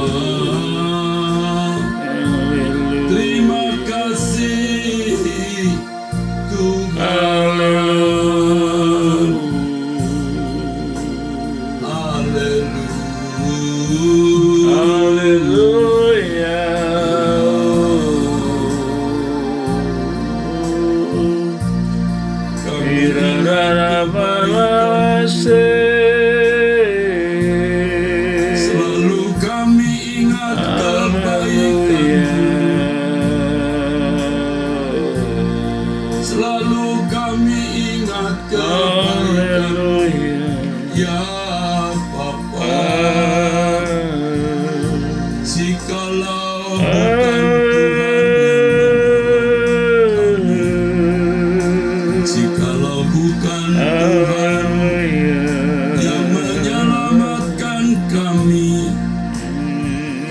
kami.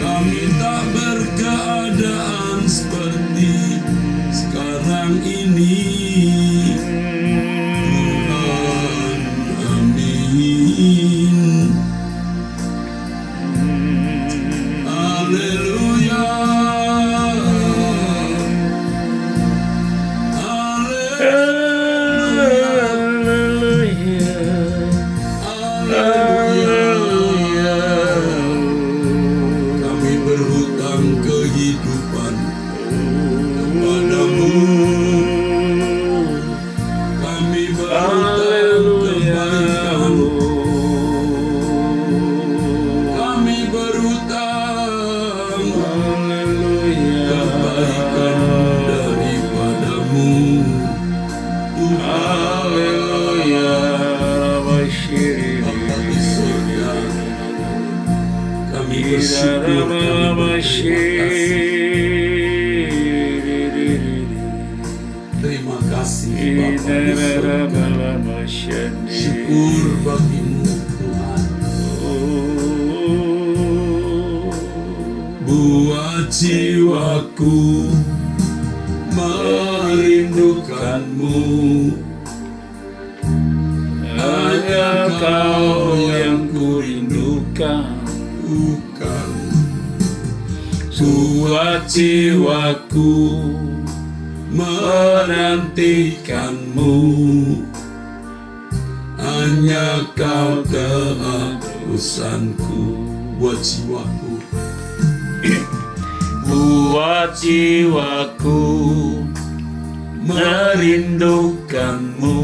Kami tak berkeadaan seperti sekarang ini. Tuhan, amin. Haleluya. Haleluya. Kami berhutang kehidupan kepadamu. Kami berhutang kebaikan. Kami berhutang kebaikan daripadamu. Bapa di surga, kami bersyukur, kami berterima kasih. Terima kasih Bapa di surga. Syukur bagimu Tuhan. Buat jiwaku merindukanmu. Hanya Kau yang kurindukan. Bukan buat jiwaku menantikanmu. Hanya Kau terusanku. Buat jiwaku, Buat jiwaku merindukanmu.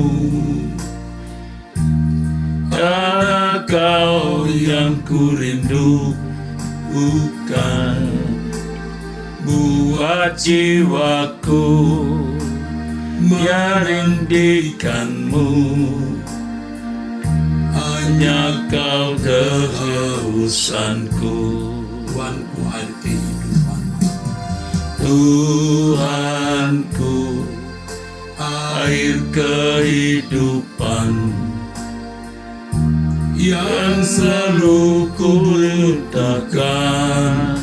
Hanya Kau yang kurindukan. Buat jiwaku merindukanmu. Hanya Kau terusanku. Tuhanku air kehidupan. Tuhanku, air kehidupan Yang selalu ku letakkan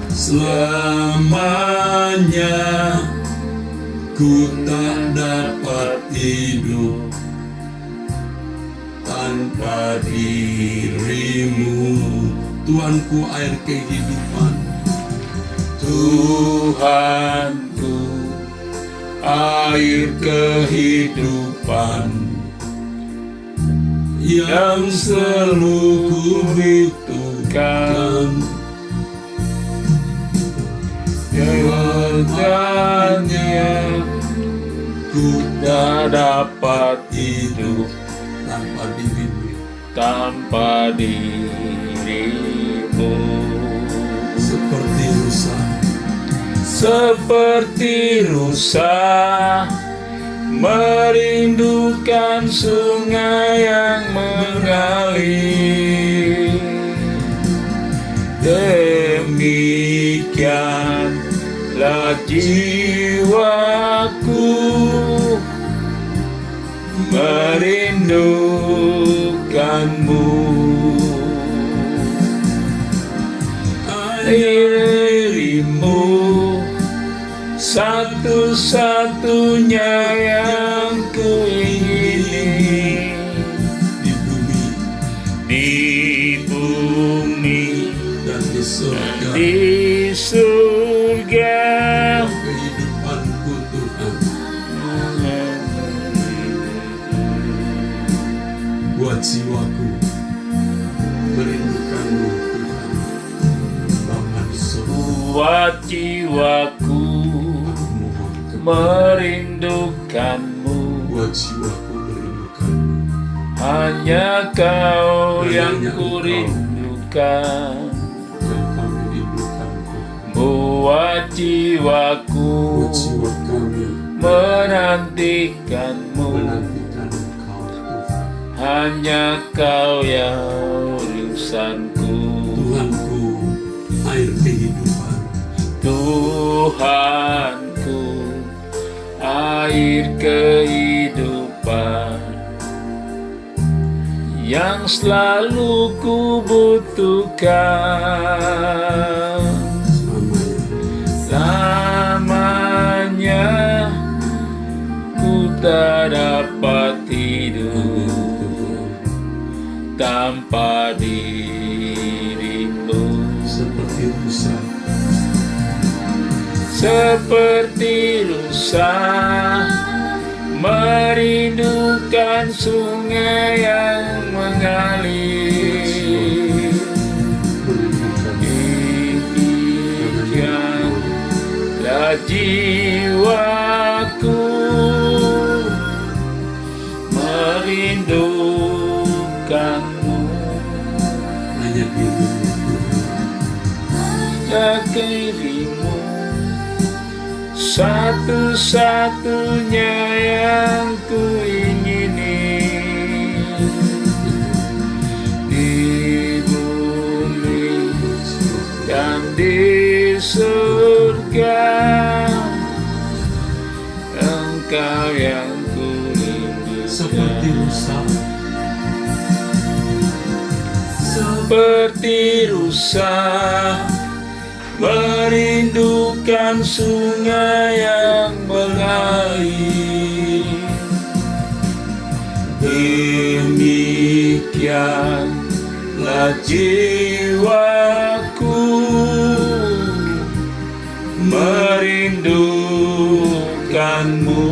selamanya. Ku tak dapat hidup tanpa dirimu. Tuhanku air kehidupan. Tuhanku, air kehidupan Yang selalu ku butuhkan. Selamanya Ku tak dapat hidup tanpa dirimu. tanpa dirimu. Seperti rusa Seperti rusa merindukan sungai yang mengalir, demikianlah jiwaku merindukanmu. Dirimu satu-satunya yang kuingini di bumi dan di surga. Kehidupanku Tuhan. Buat jiwaku merindukanmu Tuhan. Bapa di surga. Buat jiwaku merindukanmu. Buat jiwaku merindukanmu. Hanya Kau yang kurindukan. Dan kami rindukan Tuhan. Buat jiwaku Buat jiwa kami menantikanmu. menantikan Engkau Tuhan. Hanya Kau yang urusanku. Tuhanku air kehidupan. Tuhanku, air kehidupan yang selalu ku butuhkan. Lamanya ku tak dapat tidur tanpa dirimu. Seperti rusa merindukan sungai yang mengalir. Demikianlah jiwaku merindukanmu. Hanya dirimu, satu-satunya yang ku ingini di bumi dan di surga. Engkau yang ku rindukan. Seperti rusa merindukan sungai yang mengalir. Demikianlah jiwaku merindukanmu.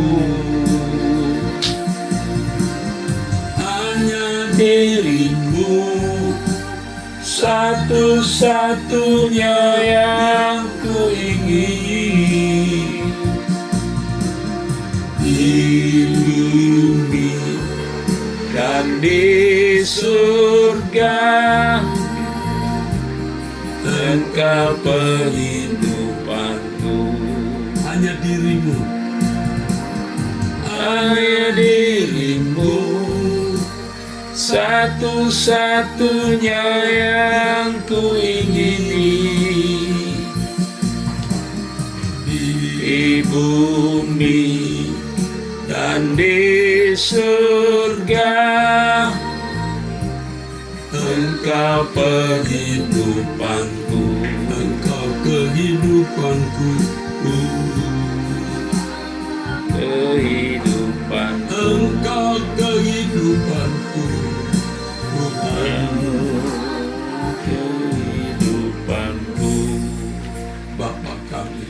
Hanya dirimu, satu-satunya yang ku ingini di bumi dan di surga. Engkau penghidupanku. Hanya dirimu, hanya dirimu, satu-satunya yang ku ingini di bumi dan di surga. Engkau penghidupanku, engkau kehidupanku, engkau kehidupanku, kehidupanku. Bapa kami,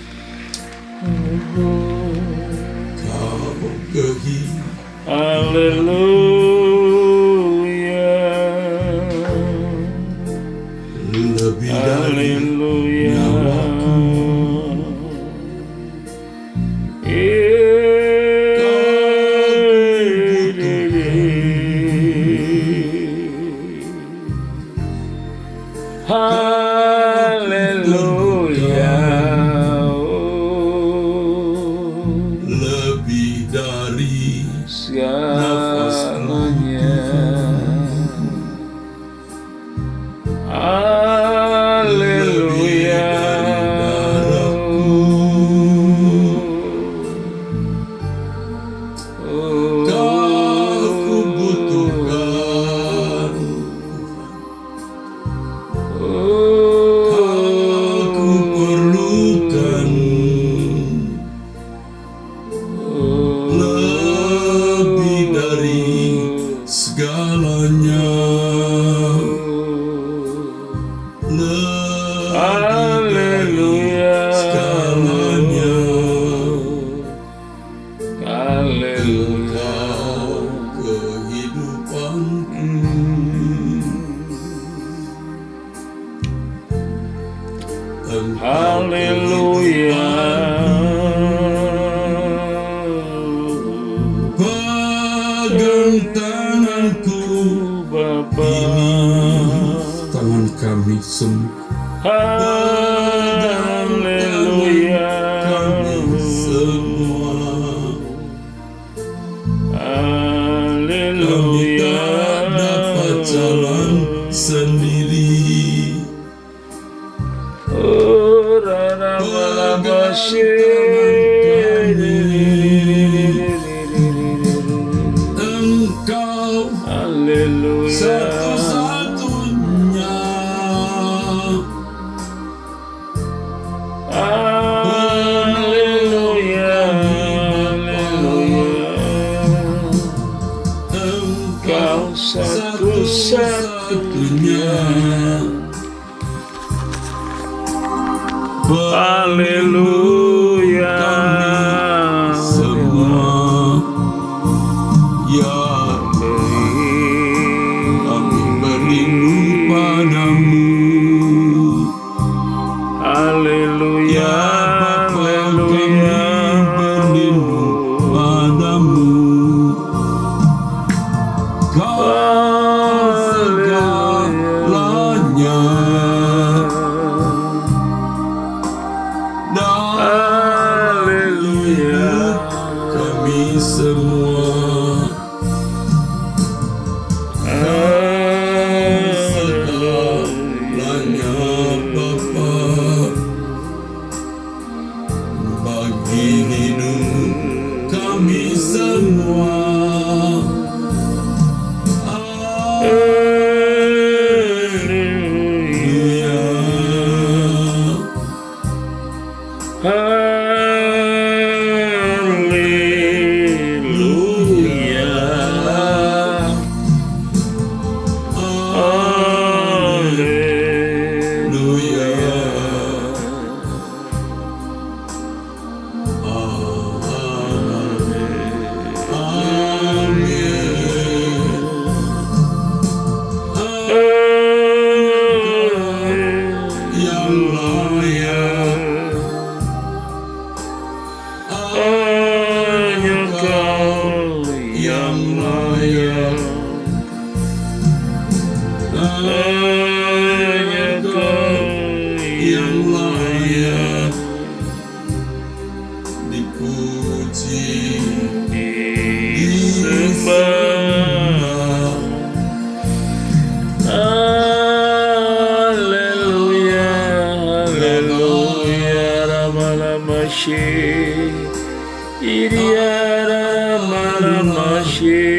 kau kehidupan. Haleluya, Lebih dari nyawaku, haleluya, lebih dari segalanya. Haleluya, Kau butuhkan, aku perlukan, lebih dari segalanya, haleluya, segalanya. haleluya. Kehidupanku, Haleluya, pegang tanganku, Bapa. tangan kami semua, Haleluya, kami semua. Kami haleluya, tak dapat jalan sendiri. oh rara balabashe, Engkau haleluya, dunia. Haleluya. Semua ya kami berlindung padamu. Haleluya. Haleluya. Berlindung padamu. Kau segalanya. Haleluya. Kami semua segalanya Bapa, bagi hidup kami semua. Yang layak dipuji, disembah. Haleluya, haleluya, Rama-Rama-Shi, Iria Rama-Rama-Shi.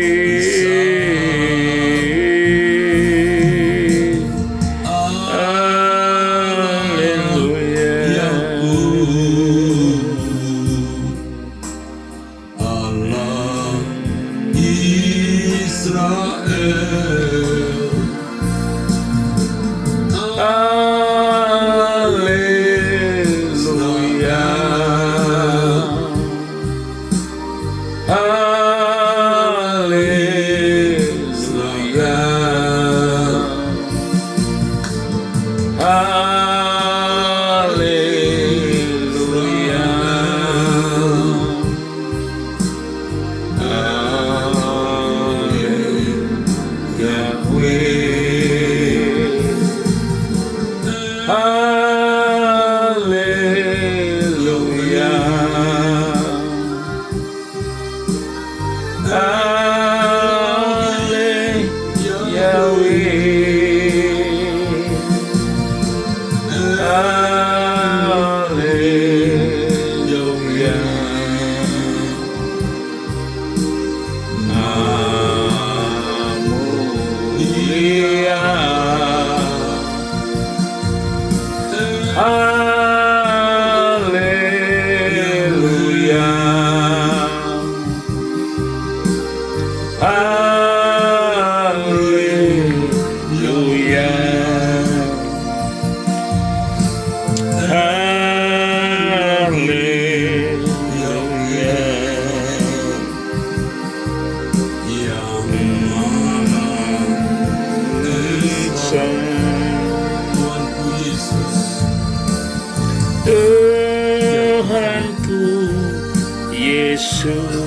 Allah Israel. Haleluya. Haleluya. Haleluya. Haleluya. Tuhanku Yesus,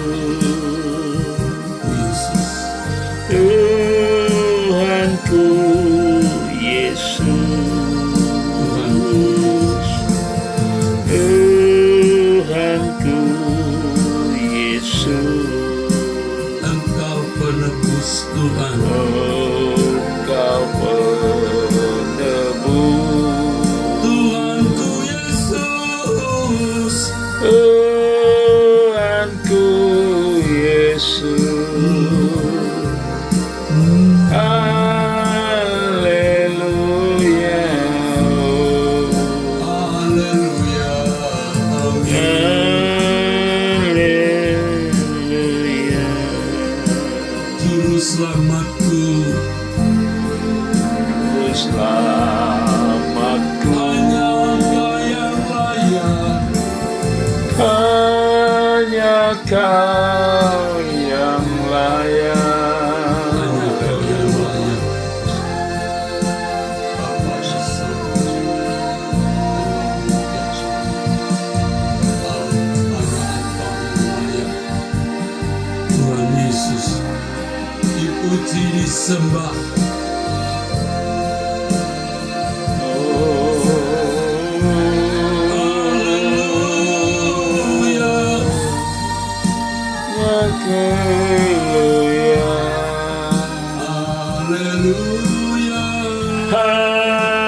Tuhanku Yesus, Tuhanku Yesus. Engkau penebus Tuhan. Engkau penebus Tuhanku Yesus. Tuhanku selamatku. Hanya Engkau yang layak, Hanya Kau yang layak. hanya Kau yang layak. Bapa di surga, Tuhan Yesus dipuji, disembah. Haleluya, Haleluya. haleluya, Haleluya.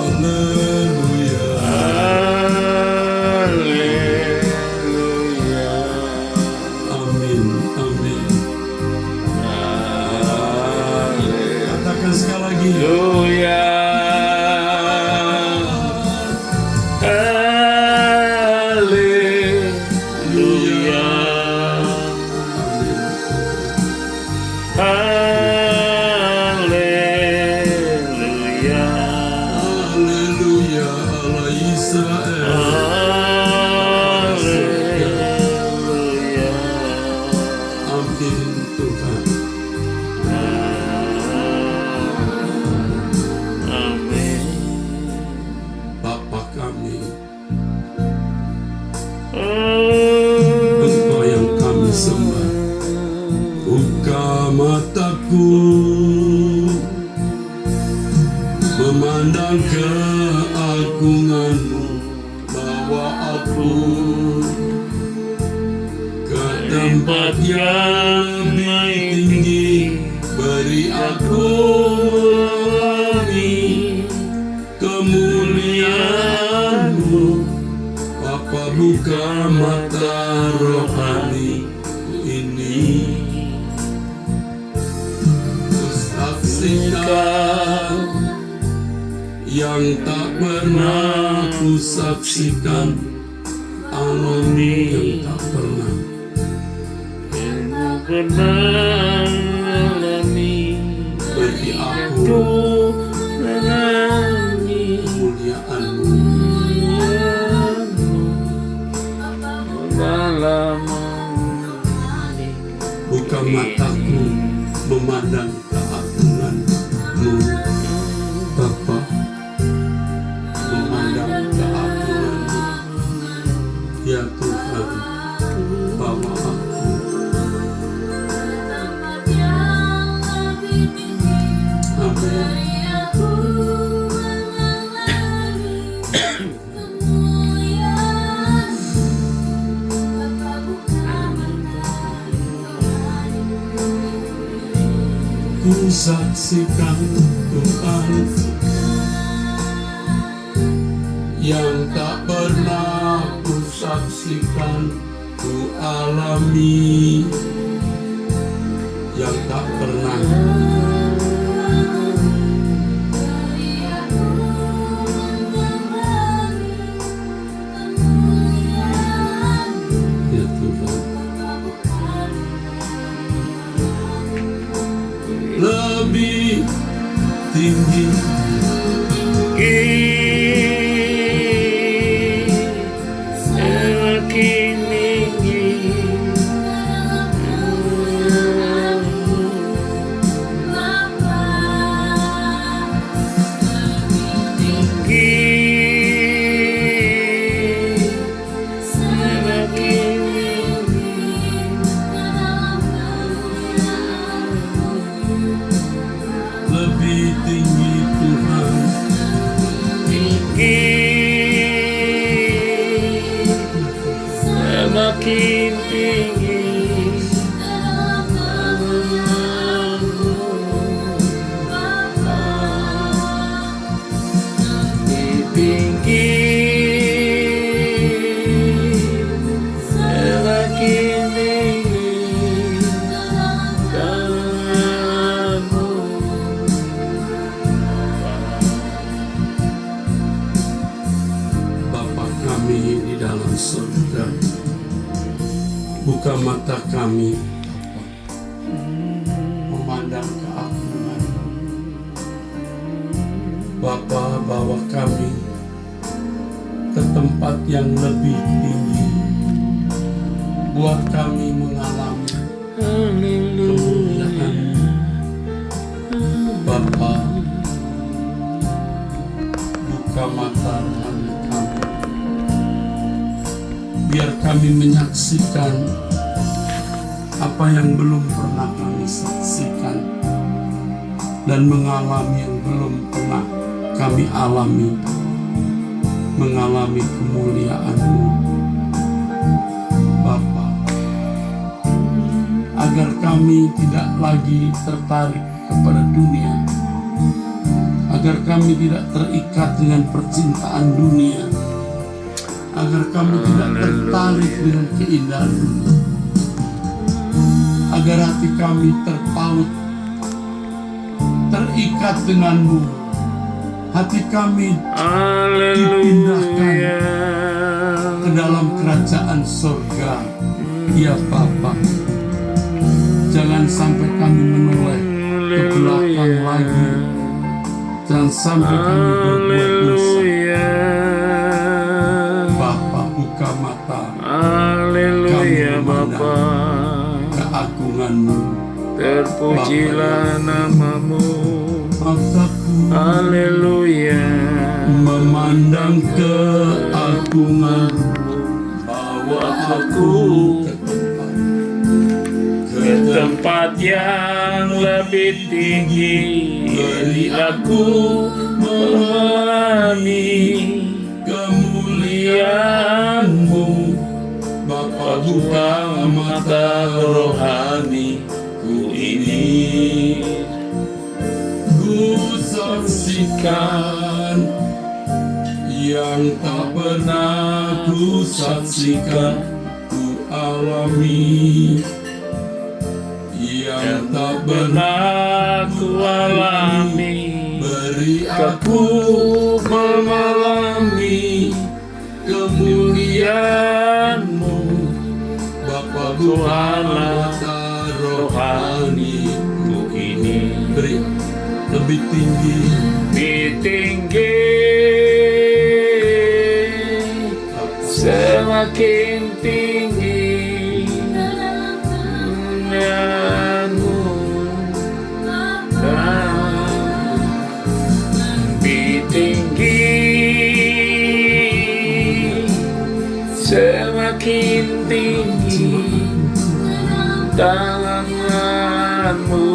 haleluya. Haleluya. Amin, amin. Katakan sekali lagi. Haleluya. Haleluya. Haleluya. Haleluya, Allah Israel. Haleluya. Amin Tuhan. Amin. Bapa kami, Engkau yang kami sembah. Buka mataku memandang keagungan-Mu, bawa aku ke tempat yang lebih tinggi, beri aku mengalami kemuliaan-Mu. Bapa, buka mata rohani ini, saksikan yang tak pernah ku saksikan, alami yang tak pernah. Pernah alami, Bagi aku ku menangi kemuliaan-Mu. dalam Buka mataku memandang keagungan-Mu, Bapa, memandang keagungan-Mu. Ya Tuhan, bawa aku. Amin. Ku saksikan Tuhan yang tak pernah ku saksikan, ku alami yang tak pernah. Ya Tuhan, lebih tinggi semakin tinggi semakin lebih tinggi Tuhan, tinggi semakin tinggi tinggi semakin tinggi dalammu. Bapa kami di dalam surga, buka mata kami membawa kami ke tempat yang lebih tinggi, buat kami mengalami kemuliaan Bapa. Buka mata rohani kami, biar kami menyaksikan apa yang belum pernah kami saksikan dan mengalami yang belum pernah kami alami, mengalami kemuliaan-Mu Bapa, agar kami tidak lagi tertarik kepada dunia, agar kami tidak terikat dengan percintaan dunia, agar kami tidak tertarik dengan keindahan dunia, agar hati kami terpaut, terikat dengan-Mu, hati kami dipindahkan ke dalam kerajaan surga. Ya Bapa, jangan sampai kami menoleh ke belakang lagi, jangan sampai kami berbuat dosa. Bapa, buka mata kami memandang keagungan-Mu. Terpujilah nama-Mu. Mataku Haleluya. memandang keagungan-Mu. Bawa aku Ke tempat yang lebih tinggi, beri aku memahami kemuliaan-Mu. Bapa, buka mata rohani ku ini, ku saksikan yang tak pernah ku saksikan, ku alami yang tak pernah Ku alami, beri aku mengalami kemuliaan-Mu. Bapa, buka mata rohani ku ini, beri lebih tinggi, lebih tinggi, semakin tinggi kemuliaan-Mu. Lebih tinggi, semakin tinggi tangan-Mu.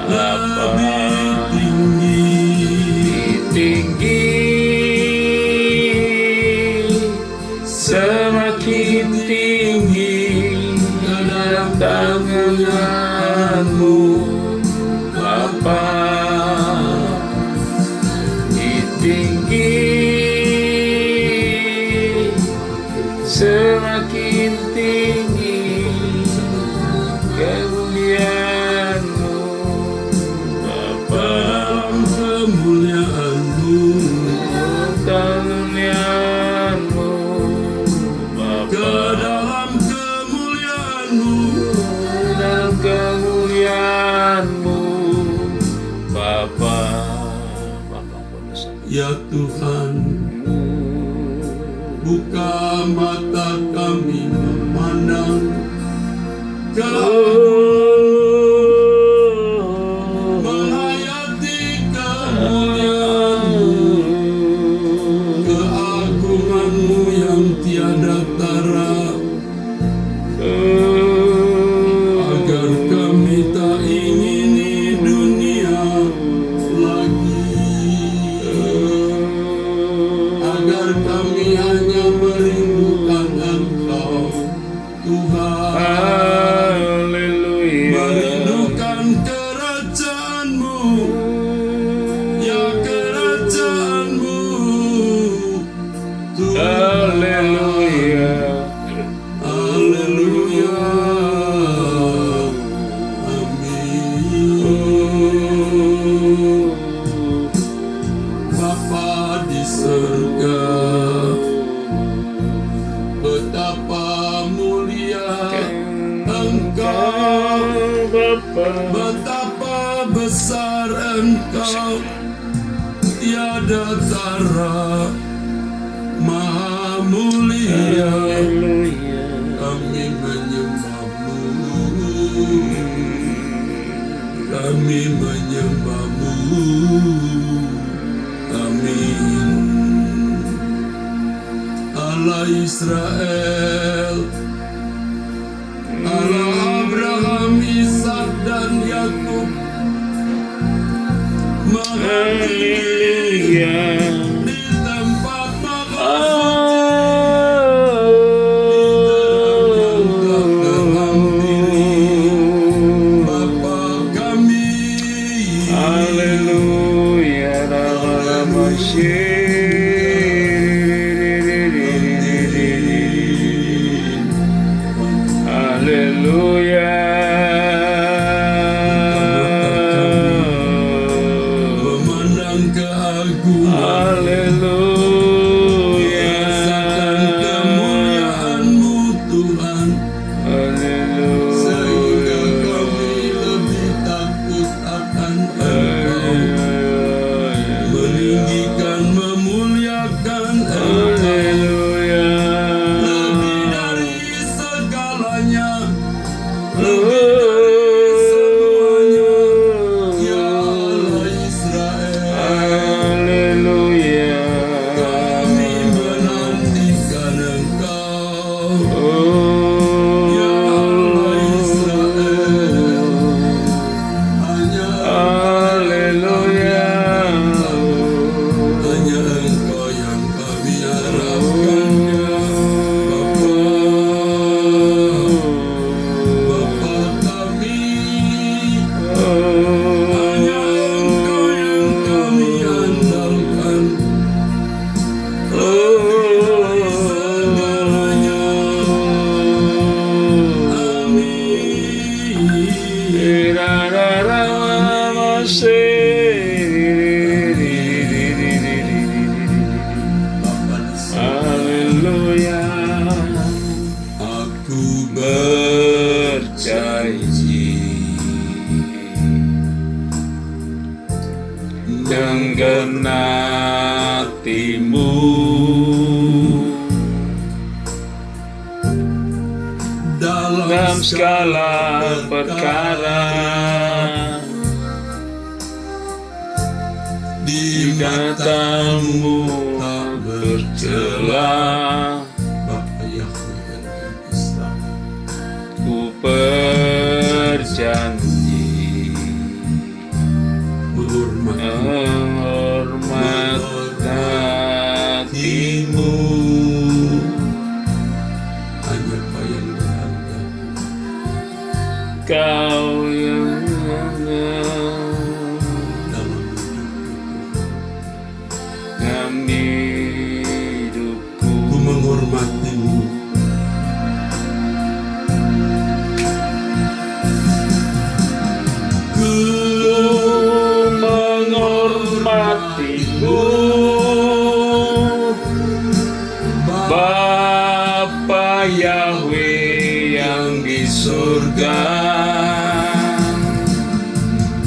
lebih tinggi, Tinggi, semakin tinggi dalam tangan-Mu Bapa. Tinggi, semakin tinggi kemuliaan-Mu Bapa. dalam kemuliaan-Mu, Kemuliaan-Mu Bapa. ke dalam kemuliaan-Mu. Dalam kemuliaan-Mu Bapa. Ya Tuhan, buka mata kami memandang menghayati kemuliaan-Mu, keagungan-Mu yang tiada tara, agar kami tak ingini dunia lagi, agar kami hanya merindukan Engkau Tuhan, Haleluya. merindukan kerajaan-Mu, ya kerajaan-Mu Tuhan. Haleluya. Haleluya. Amin. Bapa di surga, betapa mulia Engkau, Bapa. betapa besar Engkau, tiada tara, Maha mulia, Haleluya. kami menyembahmu, kami menyembahmu. Amin. Allah Israel, Allah Abraham, Ishak dan Yakub, Maha tinggi Haleluya. di tempat maha Bapa kami. Haleluya. Haleluya. Memandang keagungan, Haleluya. rasakan kemuliaan-Mu Tuhan, sehingga kami lebih takut akan Engkau, meninggikan, memuliakan Engkau, lebih dari segalanya, lebih dari semuanya, ya Allah Israel. Kami menantikan Engkau, ya Allah Israel. Hanya hanya Engkau yang kami harapkan, ya Bapa kami. Hanya Engkau yang kami andalkan, segalanya. Amin. Bapa di surga, aku berjanji menggenapimu dalam segala perkara, di di matamu tak bercela. Bapa Yahweh dan Islam, Ku berjanji menghormat hatimu, hanya Kau yang berharga. Kau yang Dalam hidupku, ku menghormatimu, ku menghormatimu, Bapa Yahweh yang di surga,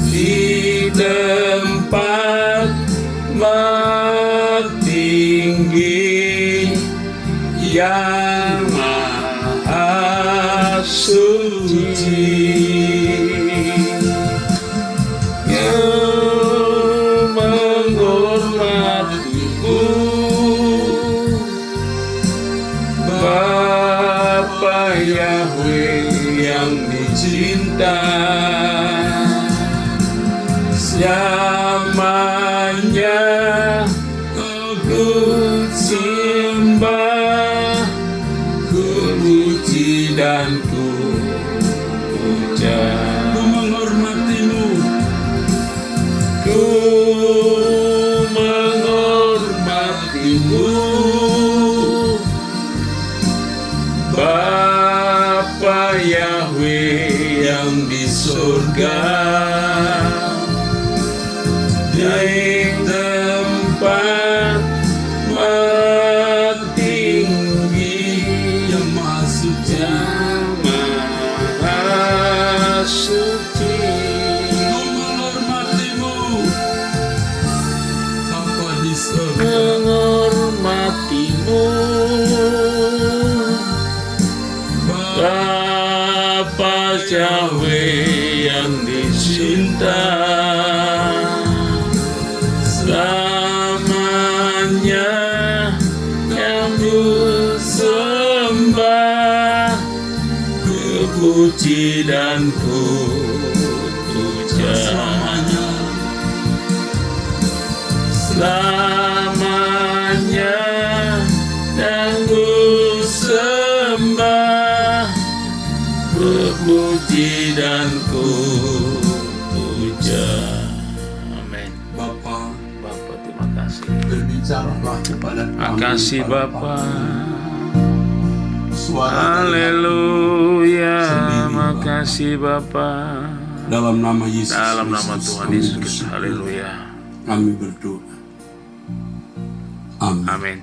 di tempat tinggi yang maha suci, yang menghormatimu, Bapa Yahweh yang dicinta, selamanya aku sembah, ku puji dan ku puja. ku menghormatimu, Ku menghormatimu, Bapa Yahweh yang di surga, di tempat tinggi yang maha suci. yang maha suci. Ku menghormatimu, Bapa Yahweh yang dicinta, selamanya yang ku sembah, ku puji dan ku puja. Selamanya yang ku sembah, ku puji dan ku puja. Amin. Bapa, Terima kasih. berbicaralah kepada kami. Makasih para Bapa. Suara Haleluya. Sendiri, Makasih Bapa. dalam nama Yesus Dalam nama Kristus, Tuhan kami Yesus Kristus. bersyukur. Haleluya. Kami berdoa. Amin. Amin.